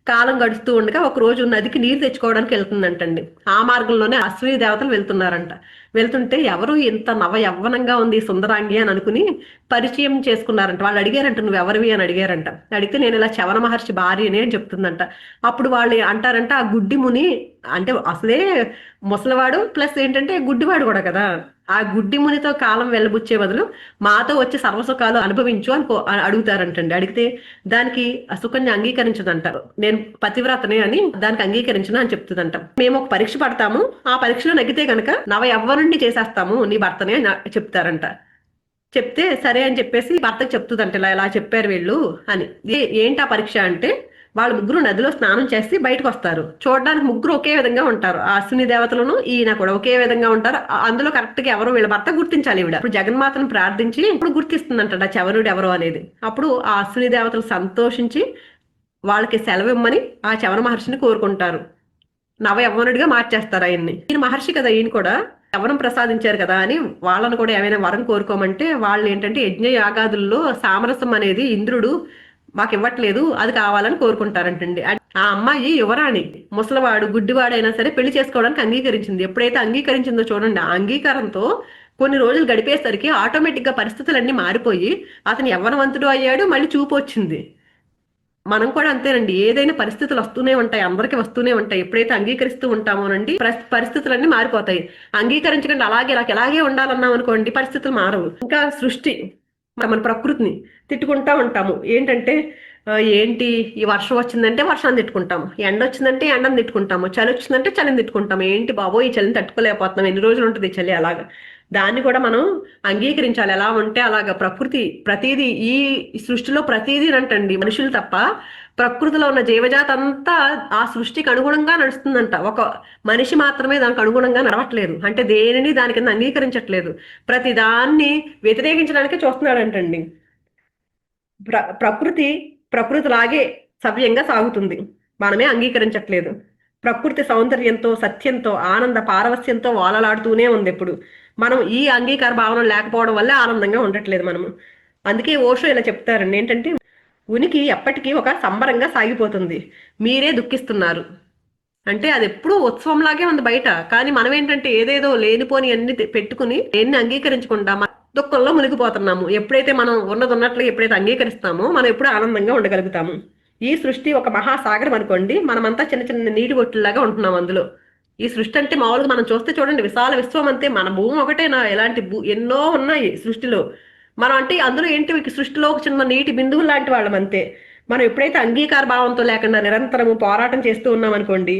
కాలం గడుస్తూ ఉండగా ఒక రోజు నదికి నీరు తెచ్చుకోవడానికి వెళ్తుందంటండి. ఆ మార్గంలోనే అశ్విని దేవతలు వెళ్తున్నారంట. వెళ్తుంటే ఎవరు ఇంత నవ యవ్వనంగా ఉంది సుందరాంగి అని అనుకుని పరిచయం చేసుకున్నారంట. వాళ్ళు అడిగారంట, నువ్వు ఎవరివి అని అడిగారంట. అడిగితే నేను ఇలా చవన మహర్షి భార్యని అని చెప్తుందంట. అప్పుడు వాళ్ళు అంటారంట, ఆ గుడ్డి ముని, అంటే అసలే ముసలివాడు ప్లస్ ఏంటంటే గుడ్డివాడు కూడా కదా, ఆ గుడ్డి మునితో కాలం వెళ్ళబుచ్చే బదులు మాతో వచ్చి సర్వసుఖాలు అనుభవించు అని అడుగుతారంటండి. అడిగితే దానికి సుకన్య అంగీకరించదంటారు. నేను పతివ్రతనే అని దానికి అంగీకరించను అని చెప్తుందంట. మేము ఒక పరీక్ష పడతాము, ఆ పరీక్షలో నెగితే గనక నవ ఎవ్వరుండి చేసేస్తాము నీ భర్తనే అని చెప్తారంట. చెప్తే సరే అని చెప్పేసి భర్తకు చెప్తుందంట, ఇలా ఇలా చెప్పారు వీళ్ళు అని. ఏంటి ఆ పరీక్ష అంటే, వాళ్ళు ముగ్గురు నదిలో స్నానం చేసి బయటకు వస్తారు. చూడడానికి ముగ్గురు ఒకే విధంగా ఉంటారు. ఆ అశ్విని దేవతలను ఈయన కూడా ఒకే విధంగా ఉంటారు. అందులో కరెక్ట్ గా ఎవరు వీళ్ళ భర్త గుర్తించాలి. ఈవిడ ఇప్పుడు జగన్మాతను ప్రార్థించి ఇప్పుడు గుర్తిస్తుందంట ఆ చవనుడు ఎవరు అనేది. అప్పుడు ఆ అశ్విని దేవతలు సంతోషించి వాళ్ళకి సెలవు ఇమ్మని ఆ చవన మహర్షిని కోరుకుంటారు. నవ యవ్వనుడిగా మార్చేస్తారు ఆయన్ని. ఈయన మహర్షి కదా, ఈయన కూడా యవ్వనం ప్రసాదించారు కదా అని వాళ్ళను కూడా ఏమైనా వరం కోరుకోమంటే, వాళ్ళు ఏంటంటే యజ్ఞ యాగాదుల్లో సామరసం అనేది ఇంద్రుడు మాకు ఇవ్వట్లేదు, అది కావాలని కోరుకుంటారంటండి. ఆ అమ్మాయి యువరాణి, ముసలివాడు గుడ్డివాడైనా సరే పెళ్లి చేసుకోవడానికి అంగీకరించింది. ఎప్పుడైతే అంగీకరించిందో చూడండి, ఆ అంగీకారంతో కొన్ని రోజులు గడిపేసరికి ఆటోమేటిక్ గా పరిస్థితులన్నీ మారిపోయి అతను యవ్వనవంతుడు అయ్యాడు, మళ్ళీ చూపు వచ్చింది. మనం కూడా అంతేనండి, ఏదైనా పరిస్థితులు వస్తూనే ఉంటాయి, అందరికీ వస్తూనే ఉంటాయి. ఎప్పుడైతే అంగీకరిస్తూ ఉంటామోనండి పరిస్థితులన్నీ మారిపోతాయి. అంగీకరించకుండా అలాగే నాకు ఎలాగే ఉండాలన్నాం అనుకోండి, పరిస్థితులు మారవు. ఇంకా సృష్టి, మన ప్రకృతిని తిట్టుకుంటా ఉంటాము. ఏంటంటే ఏంటి ఈ వర్షం వచ్చిందంటే వర్షాన్ని తిట్టుకుంటాము, ఎండ వచ్చిందంటే ఎండను తిట్టుకుంటాము, చలి వచ్చిందంటే చలిని తిట్టుకుంటాము. ఏంటి బాబో ఈ చలిని తట్టుకోలేకపోతున్నాం, ఎన్ని రోజులు ఉంటుంది ఈ చలి, అలాగా దాన్ని కూడా మనం అంగీకరించాలి. ఎలా ఉంటే అలాగా ప్రకృతి ప్రతిదీ ఈ సృష్టిలో ప్రతిదీ అంటండి, మనుషులు తప్ప ప్రకృతిలో ఉన్న జీవజాతి అంతా ఆ సృష్టికి అనుగుణంగా నడుస్తుందంట. ఒక మనిషి మాత్రమే దానికి అనుగుణంగా నడవట్లేదు, అంటే దేనిని దాని కింద అంగీకరించట్లేదు, ప్రతి దాన్ని వ్యతిరేకించడానికే చూస్తున్నాడంటండి. ప్రకృతి ప్రకృతిలాగే సవ్యంగా సాగుతుంది, మనమే అంగీకరించట్లేదు. ప్రకృతి సౌందర్యంతో, సత్యంతో, ఆనంద పారవస్యంతో వాలలాడుతూనే ఉంది ఎప్పుడు. మనం ఈ అంగీకార భావన లేకపోవడం వల్లే ఆనందంగా ఉండట్లేదు మనము. అందుకే ఓషో ఇలా చెప్తారండి, ఏంటంటే ఉనికి ఎప్పటికీ ఒక సంబరంగా సాగిపోతుంది, మీరే దుఃఖిస్తున్నారు. అంటే అది ఎప్పుడూ ఉత్సవంలాగే ఉంది బయట, కానీ మనం ఏంటంటే ఏదేదో లేనిపోని అన్ని పెట్టుకుని ఎన్ని అంగీకరించకుండా దుఃఖంలో మునిగిపోతున్నాము. ఎప్పుడైతే మనం ఉన్నది ఉన్నట్లు ఎప్పుడైతే అంగీకరిస్తామో మనం ఎప్పుడు ఆనందంగా ఉండగలుగుతాము. ఈ సృష్టి ఒక మహాసాగరం అనుకోండి, మనమంతా చిన్న చిన్న నీటి బొట్టులాగా ఉంటున్నాం అందులో. ఈ సృష్టి అంటే మామూలుగా మనం చూస్తే చూడండి విశాల విశ్వం అంతే, మన భూమి ఒకటేనా, ఎలాంటి ఎన్నో ఉన్నాయి సృష్టిలో. మనం అంటే అందులో ఏంటి సృష్టిలో ఒక చిన్న నీటి బిందువు లాంటి వాళ్ళం అంతే. మనం ఎప్పుడైతే అంగీకార భావంతో లేకుండా నిరంతరము పోరాటం చేస్తూ ఉన్నాం అనుకోండి,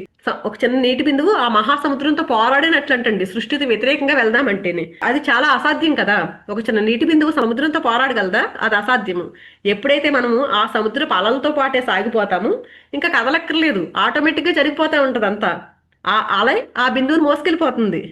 ఒక చిన్న నీటి బిందువు ఆ మహాసముద్రంతో పోరాడినట్లంటండి, సృష్టికి వ్యతిరేకంగా వెళ్దామంటేనే. అది చాలా అసాధ్యం కదా, ఒక చిన్న నీటి బిందువు సముద్రంతో పోరాడగలదా, అది అసాధ్యము. ఎప్పుడైతే మనము ఆ సముద్రపు అలలతో పాటే సాగిపోతాము, ఇంకా కదలక్కర్లేదు, ఆటోమేటిక్ గా జరిగిపోతా ఉంటది అంతా. ఆ అలై ఆ బిందువుని మోసుకెళ్ళిపోతుంది.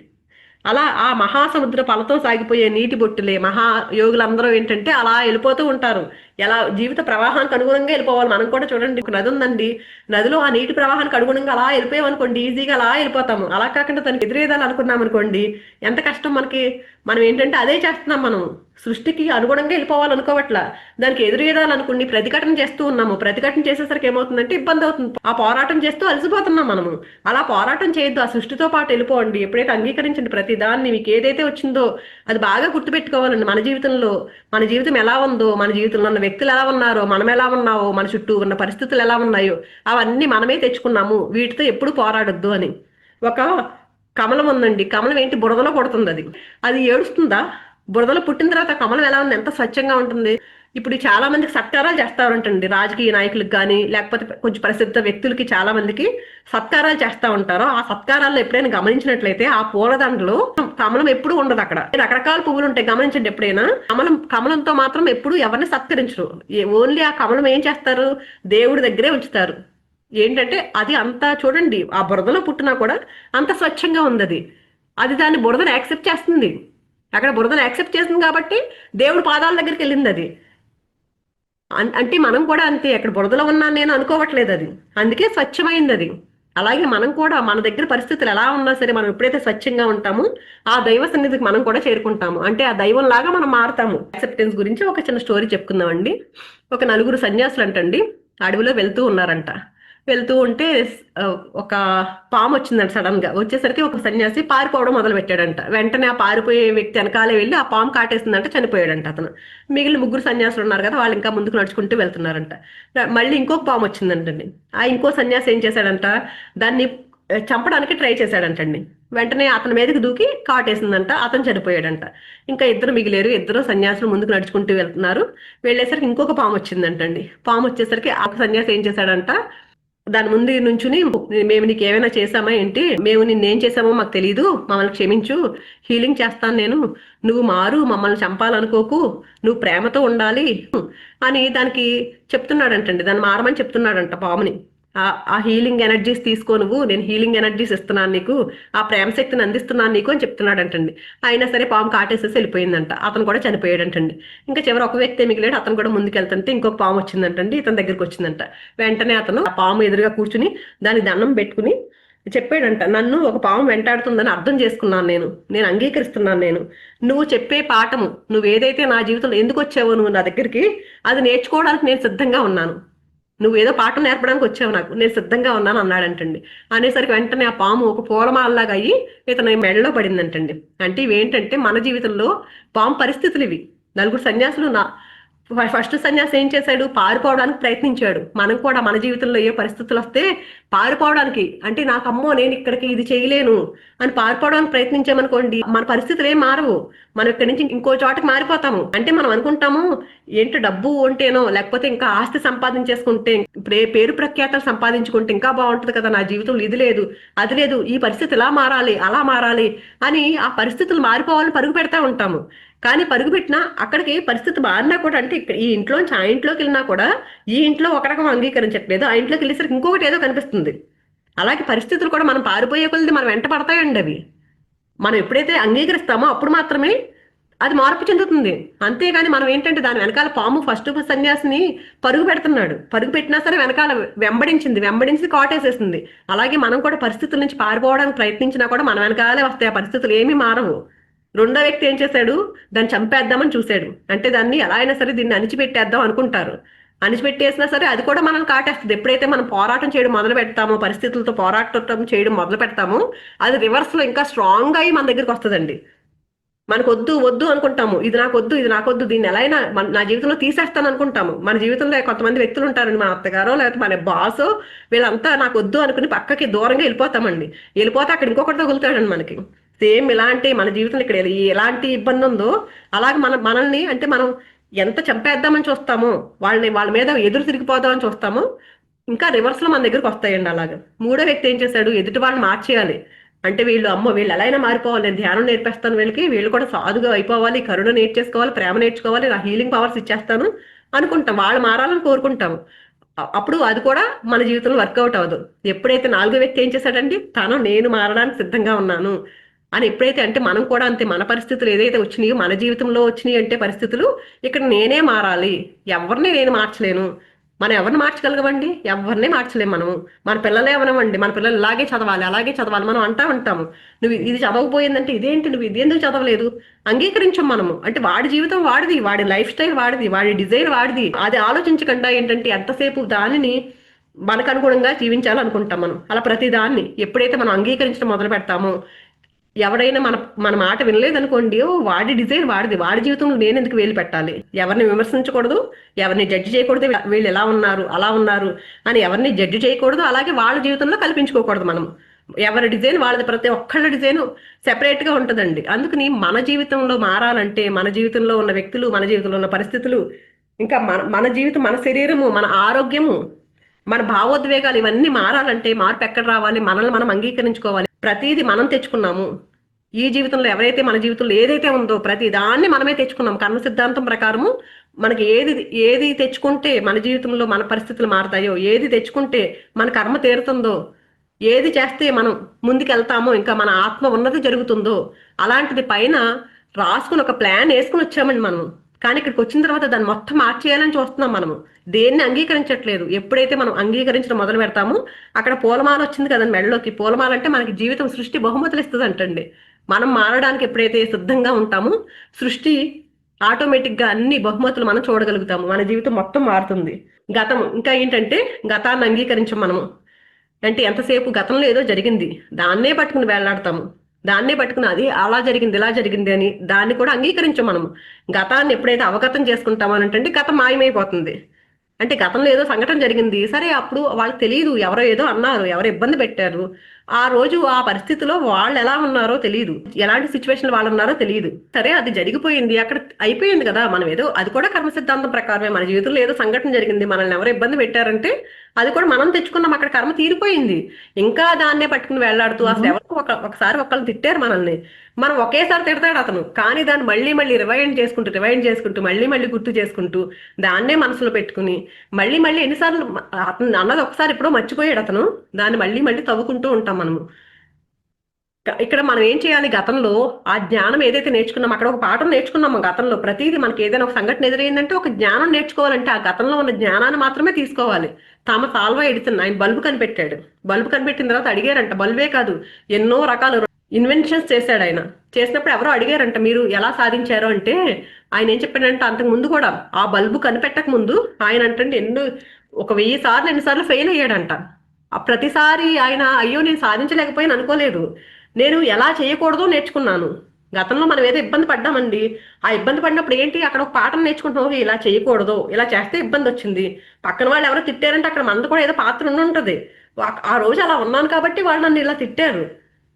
అలా ఆ మహాసముద్ర పలతో సాగిపోయే నీటి బొట్టులే మహాయోగులందరూ ఏంటంటే అలా వెళ్ళిపోతూ ఉంటారు. ఎలా జీవిత ప్రవాహానికి అనుగుణంగా వెళ్ళిపోవాలి. మనం కూడా చూడండి, ఒక నది ఉందండి, నదిలో ఆ నీటి ప్రవాహానికి అనుగుణంగా అలా వెళ్ళిపోయాం అనుకోండి, ఈజీగా అలా వెళ్ళిపోతాము. అలా కాకుండా తనకి ఎదురేదాలు అనుకున్నాం అనుకోండి, ఎంత కష్టం మనకి. మనం ఏంటంటే అదే చేస్తున్నాం, మనం సృష్టికి అనుగుణంగా వెళ్ళిపోవాలనుకోవట్లా, దానికి ఎదురేదాలనుకుని ప్రతిఘటన చేస్తూ ఉన్నాము. ప్రతిఘటన చేసేసరికి ఏమవుతుందంటే ఇబ్బంది అవుతుంది, ఆ పోరాటం చేస్తూ అలసిపోతున్నాం మనము. అలా పోరాటం చేయొద్దు, ఆ సృష్టితో పాటు వెళ్ళిపోండి. ఎప్పుడైతే అంగీకరించండి ప్రతి దాన్ని, మీకు ఏదైతే వచ్చిందో అది బాగా గుర్తుపెట్టుకోవాలండి. మన జీవితంలో మన జీవితం ఎలా ఉందో, మన జీవితంలో ఉన్న వ్యక్తులు ఎలా ఉన్నారో, మనం ఎలా ఉన్నావో, మన చుట్టూ ఉన్న పరిస్థితులు ఎలా ఉన్నాయో అవన్నీ మనమే తెచ్చుకున్నాము, వీటితో ఎప్పుడు పోరాడొద్దు అని. ఒక కమలం ఉందండి, కమలం ఏంటి బురదలో పుడుతుంది, అది అది ఏడుస్తుందా? బురదలో పుట్టిన తర్వాత కమలం ఎలా ఉంది, ఎంత స్వచ్ఛంగా ఉంటుంది. ఇప్పుడు చాలా మందికి సత్కారాలు చేస్తా ఉంటారండి, రాజకీయ నాయకులకు కానీ లేకపోతే కొంచెం ప్రసిద్ధ వ్యక్తులకి చాలా మందికి సత్కారాలు చేస్తా ఉంటారు. ఆ సత్కారాల్లో ఎప్పుడైనా గమనించినట్లయితే ఆ పూలదండలో కమలం ఎప్పుడు ఉండదు, అక్కడ రకరకాల పువ్వులు ఉంటాయి, గమనించండి ఎప్పుడైనా. కమలంతో మాత్రం ఎప్పుడు ఎవరిని సత్కరించరు, ఓన్లీ ఆ కమలం ఏం చేస్తారు, దేవుడి దగ్గరే ఉంచుతారు. ఏంటంటే అది అంతా చూడండి, ఆ బురదలో పుట్టినా కూడా అంత స్వచ్ఛంగా ఉంది అది. అది దాన్ని బురదను యాక్సెప్ట్ చేస్తుంది, అక్కడ బురదను యాక్సెప్ట్ చేస్తుంది కాబట్టి దేవుడి పాదాల దగ్గరికి వెళ్ళింది అది. అంటే మనం కూడా అంతే, అక్కడ బురదలో ఉన్నాను నేను అనుకోవట్లేదు అది, అందుకే స్వచ్ఛమైంది అది. అలాగే మనం కూడా మన దగ్గర పరిస్థితులు ఎలా ఉన్నా సరే మనం ఎప్పుడైతే స్వచ్ఛంగా ఉంటామో ఆ దైవ సన్నిధికి మనం కూడా చేరుకుంటాము, అంటే ఆ దైవం లాగా మనం మారుతాము. యాక్సెప్టెన్స్ గురించి ఒక చిన్న స్టోరీ చెప్పుకుందామండి. ఒక నలుగురు సన్యాసులు అంటండి అడవిలో వెళ్తూ ఉన్నారంట. వెళ్తూ ఉంటే ఒక పాము వచ్చిందంట. సడన్ గా వచ్చేసరికి ఒక సన్యాసి పారిపోవడం మొదలు పెట్టాడంట. వెంటనే ఆ పారిపోయే వ్యక్తి వెనకాలే వెళ్ళి ఆ పాము కాటేసిందంట, చనిపోయాడంట అతను. మిగిలిన ముగ్గురు సన్యాసులు ఉన్నారు కదా, వాళ్ళు ఇంకా ముందుకు నడుచుకుంటూ వెళ్తున్నారంట. మళ్ళీ ఇంకొక పాము వచ్చిందంటండి. ఆ ఇంకో సన్యాసి ఏం చేశాడంట, దాన్ని చంపడానికి ట్రై చేశాడంటండి. వెంటనే అతని మీదకి దూకి కాటేసిందంట, అతను చనిపోయాడంట. ఇంకా ఇద్దరు మిగిలేరు, ఇద్దరు సన్యాసులు ముందుకు నడుచుకుంటూ వెళ్తున్నారు. వెళ్ళేసరికి ఇంకొక పాము వచ్చిందంటండి. పాము వచ్చేసరికి ఆ సన్యాసి ఏం చేశాడంట, దాని ముందు నుంచుని, మేము నీకు ఏమైనా చేసామా ఏంటి, మేము నిన్నేం చేసామో మాకు తెలియదు, మమ్మల్ని క్షమించు, హీలింగ్ చేస్తాను నేను, నువ్వు మారు, మమ్మల్ని చంపాలనుకోకు, నువ్వు ప్రేమతో ఉండాలి అని దానికి చెప్తున్నాడంటండి. దాన్ని మారమని చెప్తున్నాడంట పాముని. ఆ హీలింగ్ ఎనర్జీస్ తీసుకో నువ్వు, నేను హీలింగ్ ఎనర్జీస్ ఇస్తున్నాను నీకు, ఆ ప్రేమ శక్తిని అందిస్తున్నాను నీకు అని చెప్తున్నాడంటండి. అయినా సరే పాము కాటేసేసి వెళ్ళిపోయిందంట, అతను కూడా చనిపోయాడంటండి. ఇంకా చివరి ఒక వ్యక్తి మిగిలాడు, అతను కూడా ముందుకెళ్తుంటే ఇంకొక పాము వచ్చిందంటండి, ఇతని దగ్గరికి వచ్చిందంట. వెంటనే అతను ఆ పాము ఎదురుగా కూర్చుని దాని దండం పెట్టుకుని చెప్పాడంట, నన్ను ఒక పాము వెంటాడుతుందని అర్థం చేసుకున్నాను, నేను అంగీకరిస్తున్నాను, నువ్వు చెప్పే పాఠము, నువ్వు ఏదైతే నా జీవితంలో ఎందుకు వచ్చావో నువ్వు నా దగ్గరికి, అది నేర్చుకోవడానికి నేను సిద్ధంగా ఉన్నాను, నువ్వు ఏదో పాఠం నేర్పడానికి వచ్చావు నాకు, నేను సిద్ధంగా ఉన్నాను అన్నాడంటండి. అనేసరికి వెంటనే ఆ పాము ఒక పూలమాలలాగా అయ్యి ఇతను మెడలో పడిందంటండి. అంటే ఇవేంటంటే మన జీవితంలో పాము పరిస్థితులు ఇవి. నలుగురు సన్యాసులు ఫస్ట్ సన్యాసి ఏం చేశాడు? పారిపోవడానికి ప్రయత్నించాడు. మనం కూడా మన జీవితంలో ఏ పరిస్థితులు వస్తే పారిపోవడానికి, అంటే నాకు అమ్మో నేను ఇక్కడికి ఇది చేయలేను అని పారిపోవడానికి ప్రయత్నించామనుకోండి, మన పరిస్థితులు ఏం మారవు. మనం ఇక్కడి నుంచి ఇంకో చోటకి మారిపోతాము. అంటే మనం అనుకుంటాము ఏంటి డబ్బు ఉంటేనో, లేకపోతే ఇంకా ఆస్తి సంపాదించేసుకుంటే, పేరు ప్రఖ్యాతలు సంపాదించుకుంటే ఇంకా బాగుంటుంది కదా, నా జీవితంలో ఇది లేదు అది లేదు, ఈ పరిస్థితి ఇలా మారాలి అలా మారాలి అని ఆ పరిస్థితులు మారిపోవాలని పరుగు పెడతా ఉంటాము. కానీ పరుగు పెట్టినా అక్కడికి పరిస్థితి మారినా కూడా, అంటే ఇక్కడ ఈ ఇంట్లోంచి ఆ ఇంట్లోకి వెళ్ళినా కూడా ఈ ఇంట్లో ఒక రకం అంగీకరించట్లేదు, ఆ ఇంట్లోకి వెళ్ళేసరికి ఇంకొకటి ఏదో కనిపిస్తుంది. అలాగే పరిస్థితులు కూడా మనం పారిపోయే కొలది మనం వెంట పడతాయండి అవి. మనం ఎప్పుడైతే అంగీకరిస్తామో అప్పుడు మాత్రమే అది మార్పు చెందుతుంది. అంతేగాని మనం ఏంటంటే దాని వెనకాల పాము ఫస్ట్ సన్యాసిని పరుగు పెడుతున్నాడు, పరుగు పెట్టినా సరే వెనకాల వెంబడించి కాటేసేస్తుంది. అలాగే మనం కూడా పరిస్థితుల నుంచి పారిపోవడానికి ప్రయత్నించినా కూడా మన వెనకాలే వస్తాయి, ఆ పరిస్థితులు ఏమీ మారవు. రెండో వ్యక్తి ఏం చేశాడు? దాన్ని చంపేద్దామని చూశాడు. అంటే దాన్ని ఎలా అయినా సరే దీన్ని అణిచిపెట్టేద్దాం అనుకుంటారు. అణిచిపెట్టేసినా సరే అది కూడా మనల్ని కాటేస్తుంది. ఎప్పుడైతే మనం పోరాటం చేయడం మొదలు పెడతామో, పరిస్థితులతో పోరాటం చేయడం మొదలు పెడతామో, అది రివర్స్ లో ఇంకా స్ట్రాంగ్ అయ్యి మన దగ్గరికి వస్తుందండి. మనకు వద్దు వద్దు అనుకుంటాము, ఇది నాకొద్దు, దీన్ని ఎలా అయినా నా జీవితంలో తీసేస్తాను అనుకుంటాము. మన జీవితంలో కొంతమంది వ్యక్తులు ఉంటారండి, మన అత్తగారో లేకపోతే మన బాసో, వీళ్ళంతా నాకు వద్దు అనుకుని పక్కకి దూరంగా వెళ్ళిపోతామండి. వెళ్ళిపోతే అక్కడ ఇంకొకటి తగులుతాడండి మనకి. సేమ్ ఇలాంటి మన జీవితంలో ఇక్కడ ఎలాంటి ఇబ్బంది ఉందో అలాగే మనల్ని, అంటే మనం ఎంత చంపేద్దామని చూస్తామో, వాళ్ళ మీద ఎదురు తిరిగిపోదామని చూస్తామో, ఇంకా రివర్స్ లో మన దగ్గరకు వస్తాయండి అలాగా. మూడో వ్యక్తి ఏం చేశాడు? ఎదుటి వాళ్ళని మార్చేయాలి. అంటే వీళ్ళు ఎలా అయినా మారిపోవాలి, నేను ధ్యానం నేర్పేస్తాను వీళ్ళకి, వీళ్ళు కూడా సాధుగా అయిపోవాలి, కరుణ నేర్చేసుకోవాలి, ప్రేమ నేర్చుకోవాలి, నా హీలింగ్ పవర్స్ ఇచ్చేస్తాను అనుకుంటాం, వాళ్ళు మారాలని కోరుకుంటాము. అప్పుడు అది కూడా మన జీవితంలో వర్కౌట్ అవ్వదు. ఎప్పుడైతే నాలుగో వ్యక్తి ఏం చేశాడండి? నేను మారడానికి సిద్ధంగా ఉన్నాను అని ఎప్పుడైతే, అంటే మనం కూడా అంతే, మన పరిస్థితులు ఏదైతే వచ్చినాయో, మన జీవితంలో వచ్చినాయి అంటే పరిస్థితులు, ఇక్కడ నేనే మారాలి, ఎవరిని నేను మార్చలేను. మనం ఎవరిని మార్చగలగమండి? ఎవరిని మార్చలేము మనము. మన పిల్లలే అవనవండి, మన పిల్లలు ఇలాగే చదవాలి అలాగే చదవాలి మనం అంటా ఉంటాము. నువ్వు ఇది చదవకపోయిందంటే ఇదేంటి, నువ్వు ఇది ఎందుకు చదవలేదు అంగీకరించాం మనము. అంటే వాడి జీవితం వాడిది, వాడి లైఫ్ స్టైల్ వాడిది, వాడి డిజైన్ వాడిది. అది ఆలోచించకుండా ఏంటంటే ఎంతసేపు దానిని మనకు అనుగుణంగా జీవించాలనుకుంటాం మనం. అలా ప్రతి దాన్ని ఎప్పుడైతే మనం అంగీకరించడం మొదలు పెడతామో, ఎవరైనా మన మాట వినలేదనుకోండి, వాడి డిజైన్ వాడిది, వాడి జీవితంలో నేను ఎందుకు వేలు పెట్టాలి? ఎవరిని విమర్శించకూడదు, ఎవరిని జడ్జి చేయకూడదు, వీళ్ళు ఎలా ఉన్నారు అలా ఉన్నారు అని ఎవరిని జడ్జి చేయకూడదు. అలాగే వాళ్ళ జీవితంలో కల్పించుకోకూడదు మనం. ఎవరి డిజైన్ వాళ్ళది, ప్రతి ఒక్కళ్ళ డిజైన్ సెపరేట్ గా ఉంటుందండి. అందుకని మన జీవితంలో మారాలంటే, మన జీవితంలో ఉన్న వ్యక్తులు, మన జీవితంలో ఉన్న పరిస్థితులు, ఇంకా మన జీవితం, మన శరీరము, మన ఆరోగ్యము, మన భావోద్వేగాలు ఇవన్నీ మారాలంటే మార్పు ఎక్కడ రావాలి? మనల్ని మనం అంగీకరించుకోవాలి. ప్రతిదీ మనం తెచ్చుకున్నాము ఈ జీవితంలో. ఎవరైతే మన జీవితంలో ఏదైతే ఉందో ప్రతి దాన్ని మనమే తెచ్చుకున్నాం. కర్మ సిద్ధాంతం ప్రకారము మనకి ఏది తెచ్చుకుంటే మన జీవితంలో మన పరిస్థితులు మారతాయో, ఏది తెచ్చుకుంటే మన కర్మ తీరుతుందో, ఏది చేస్తే మనం ముందుకెళ్తామో, ఇంకా మన ఆత్మ ఉన్నది జరుగుతుందో, అలాంటిది పైన రాసుకుని ఒక ప్లాన్ వేసుకుని వచ్చామండి మనం. కానీ ఇక్కడికి వచ్చిన తర్వాత దాన్ని మొత్తం మార్చేయాలని చూస్తున్నాం మనము. దేన్ని అంగీకరించట్లేదు. ఎప్పుడైతే మనం అంగీకరించడం మొదలు పెడతామో, అక్కడ పూలమాల వచ్చింది కదండి మెడలోకి. పూలమాల అంటే మనకి జీవితం, సృష్టి బహుమతులు ఇస్తుంది అంటండి. మనం మారడానికి ఎప్పుడైతే సిద్ధంగా ఉంటామో, సృష్టి ఆటోమేటిక్ గా అన్ని బహుమతులు మనం చూడగలుగుతాము. మన జీవితం మొత్తం మారుతుంది. గతం ఇంకా ఏంటంటే, గతాన్ని అంగీకరించం మనము. అంటే ఎంతసేపు గతంలో ఏదో జరిగింది దాన్నే పట్టుకుని వేలాడతాము, దాన్నే పట్టుకుని అది అలా జరిగింది ఇలా జరిగింది అని దాన్ని కూడా అంగీకరించం మనము. గతాన్ని ఎప్పుడైతే అవగతం చేసుకుంటామో అంటే గతం మాయమైపోతుంది. అంటే గతంలో ఏదో సంఘటన జరిగింది, సరే అప్పుడు వాళ్ళకి తెలియదు, ఎవరో ఏదో అన్నారు, ఎవరో ఇబ్బంది పెట్టారు, ఆ రోజు ఆ పరిస్థితిలో వాళ్ళు ఎలా ఉన్నారో తెలియదు, ఎలాంటి సిచ్యువేషన్ వాళ్ళు ఉన్నారో తెలియదు. సరే అది జరిగిపోయింది, అక్కడ అయిపోయింది కదా. మనం ఏదో, అది కూడా కర్మ సిద్ధాంతం ప్రకారమే, మన జీవితంలో ఏదో సంఘటన జరిగింది, మనల్ని ఎవరో ఇబ్బంది పెట్టారంటే అది కూడా మనం తెచ్చుకున్నాం, అక్కడ కర్మ తీరిపోయింది. ఇంకా దాన్నే పట్టుకుని వెళ్లాడుతూ, అసలు ఎవరు ఒకసారి ఒకళ్ళు తిట్టారు మనల్ని, మనం ఒకేసారి తిడతాడు అతను, కానీ దాన్ని మళ్ళీ రివైండ్ చేసుకుంటూ మళ్ళీ గుర్తు చేసుకుంటూ దాన్నే మనసులో పెట్టుకుని మళ్ళీ ఎన్నిసార్లు అతను అన్నది ఒకసారి ఎప్పుడో మర్చిపోయాడు అతను, దాన్ని మళ్ళీ తవ్వుకుంటూ ఉంటాం మనము. ఇక్కడ మనం ఏం చేయాలి? గతంలో ఆ జ్ఞానం ఏదైతే నేర్చుకున్నాం, అక్కడ ఒక పాఠం నేర్చుకున్నాము గతంలో. ప్రతిదీ మనకి ఏదైనా ఒక సంఘటన ఎదురైందంటే ఒక జ్ఞానం నేర్చుకోవాలంటే ఆ గతంలో ఉన్న జ్ఞానాన్ని మాత్రమే తీసుకోవాలి. థామస్ ఆల్వా ఎడిసన్ ఆయన బల్బు కనిపెట్టాడు. బల్బు కనిపెట్టిన తర్వాత అడిగారంట, బల్బే కాదు ఎన్నో రకాల ఇన్వెన్షన్స్ చేశాడు ఆయన. చేసినప్పుడు ఎవరో అడిగారంట, మీరు ఎలా సాధించారు అంటే ఆయన ఏం చెప్పాడంటే, అంతకు ముందు కూడా ఆ బల్బు కనిపెట్టక ముందు ఆయన అంటే ఒక 1000 సార్లు ఎన్నిసార్లు ఫెయిల్ అయ్యాడంట. ఆ ప్రతిసారి ఆయన అయ్యో నేను సాధించలేకపోయాను అనుకోలేదు, నేను ఎలా చేయకూడదో నేర్చుకున్నాను, గతంలో మనం ఏదో ఇబ్బంది పడ్డామండి. ఆ ఇబ్బంది పడినప్పుడు ఏంటి, అక్కడ ఒక పాఠం నేర్చుకుంటాం. "ఓకే, ఇలా చేయకూడదు, ఇలా చేస్తే ఇబ్బంది వచ్చింది. పక్కన వాళ్ళు ఎవరో తిట్టారంటే అక్కడ మనది కూడా ఏదో పాత్ర ఉండి ఉంటది. ఆ రోజు అలా ఉన్నాను కాబట్టి వాళ్ళు నన్ను ఇలా తిట్టారు.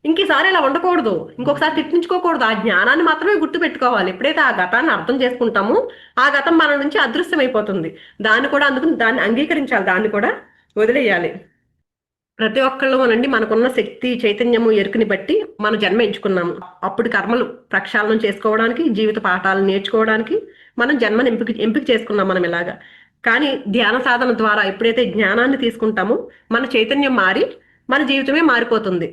ఇంకసారి ఇలా ఉండకూడదు, ఇంకొకసారి తిట్టించుకోకూడదు. ఆ జ్ఞానాన్ని మాత్రమే గుర్తు పెట్టుకోవాలి. ఎప్పుడైతే ఆ గతాన్ని అర్థం చేసుకుంటామో ఆ గతం మన నుంచి అదృశ్యమైపోతుంది. దాన్ని కూడా అందుకు దాన్ని అంగీకరించాలి, దాన్ని కూడా వదిలేయాలి. ప్రతి ఒక్కళ్ళలోనండి మనకున్న శక్తి, చైతన్యము, ఎరుకుని బట్టి మనం జన్మ ఎంచుకున్నాము. అప్పుడు కర్మలు ప్రక్షాళన చేసుకోవడానికి, జీవిత పాఠాలు నేర్చుకోవడానికి మనం జన్మను ఎంపిక చేసుకున్నాం మనం ఇలాగా. కానీ ధ్యాన సాధన ద్వారా ఎప్పుడైతే జ్ఞానాన్ని తీసుకుంటామో మన చైతన్యం మారి మన జీవితమే మారిపోతుంది.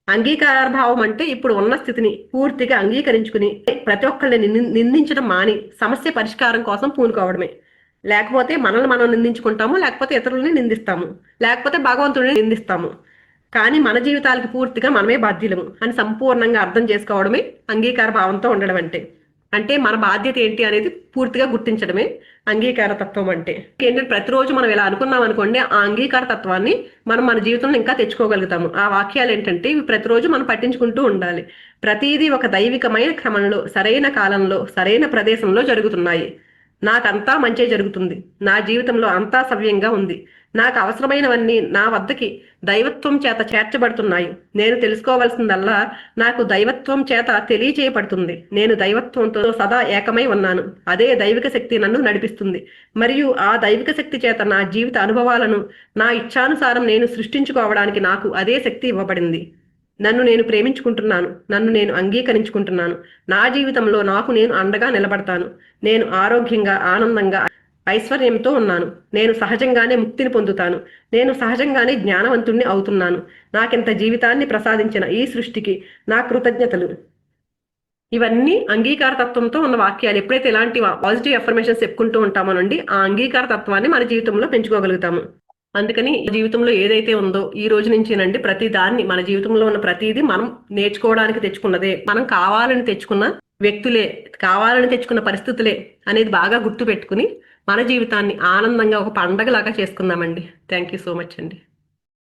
అంగీకార భావం అంటే ఇప్పుడు ఉన్న స్థితిని పూర్తిగా అంగీకరించుకుని ప్రతి ఒక్కళ్ళని నిందించడం మాని సమస్య పరిష్కారం కోసం పూనుకోవడమే. లేకపోతే మనల్ని మనం నిందించుకుంటాము, లేకపోతే ఇతరులని నిందిస్తాము, లేకపోతే భగవంతుడిని నిందిస్తాము. కానీ మన జీవితాలకు పూర్తిగా మనమే బాధ్యులము అని సంపూర్ణంగా అర్థం చేసుకోవడమే అంగీకార భావంతో ఉండడం అంటే. అంటే మన బాధ్యత ఏంటి అనేది పూర్తిగా గుర్తించడమే అంగీకార తత్వం అంటే. ఏంటంటే ప్రతిరోజు మనం ఇలా అనుకున్నాం అనుకోండి, ఆ అంగీకార తత్వాన్ని మనం మన జీవితంలో ఇంకా తెచ్చుకోగలుగుతాము. ఆ వాక్యాలు ఏంటంటే ఇవి ప్రతిరోజు మనం పట్టించుకుంటూ ఉండాలి. ప్రతిదీ ఒక దైవికమైన క్రమంలో, సరైన కాలంలో, సరైన ప్రదేశంలో జరుగుతున్నాయి. నాకంతా మంచే జరుగుతుంది. నా జీవితంలో అంతా సవ్యంగా ఉంది. నాకు అవసరమైనవన్నీ నా వద్దకి దైవత్వం చేత చేర్చబడుతున్నాయి. నేను తెలుసుకోవాల్సిందల్లా నాకు దైవత్వం చేత తెలియచేయబడుతుంది. నేను దైవత్వంతో సదా ఏకమై ఉన్నాను. అదే దైవిక శక్తి నన్ను నడిపిస్తుంది. మరియు ఆ దైవిక శక్తి చేత నా జీవిత అనుభవాలను నా ఇచ్ఛానుసారం నేను సృష్టించుకోవడానికి నాకు అదే శక్తి ఇవ్వబడింది. నన్ను నేను ప్రేమించుకుంటున్నాను. నన్ను నేను అంగీకరించుకుంటున్నాను. నా జీవితంలో నాకు నేను అండగా నిలబడతాను. నేను ఆరోగ్యంగా, ఆనందంగా, ఐశ్వర్యంతో ఉన్నాను. నేను సహజంగానే ముక్తిని పొందుతాను. నేను సహజంగానే జ్ఞానవంతుణ్ణి అవుతున్నాను. నాకింత జీవితాన్ని ప్రసాదించిన ఈ సృష్టికి నా కృతజ్ఞతలు. ఇవన్నీ అంగీకార తత్వంతో ఉన్న వాక్యాలు. ఎప్పుడైతే ఇలాంటి పాజిటివ్ అఫర్మేషన్స్ చెప్పుకుంటూ ఉంటామోనండి, ఆ అంగీకార తత్వాన్ని మన జీవితంలో పెంచుకోగలుగుతాము. అందుకని జీవితంలో ఏదైతే ఉందో ఈ రోజు నుంచేనండి ప్రతి దాన్ని, మన జీవితంలో ఉన్న ప్రతిదీ మనం నేర్చుకోవడానికి తెచ్చుకున్నదే. మనం కావాలని తెచ్చుకున్న వ్యక్తులే, కావాలని తెచ్చుకున్న పరిస్థితులే అనేది బాగా గుర్తు పెట్టుకుని మన జీవితాన్ని ఆనందంగా ఒక పండగలాగా చేసుకుందామండి. థ్యాంక్ యూ సో మచ్ అండి.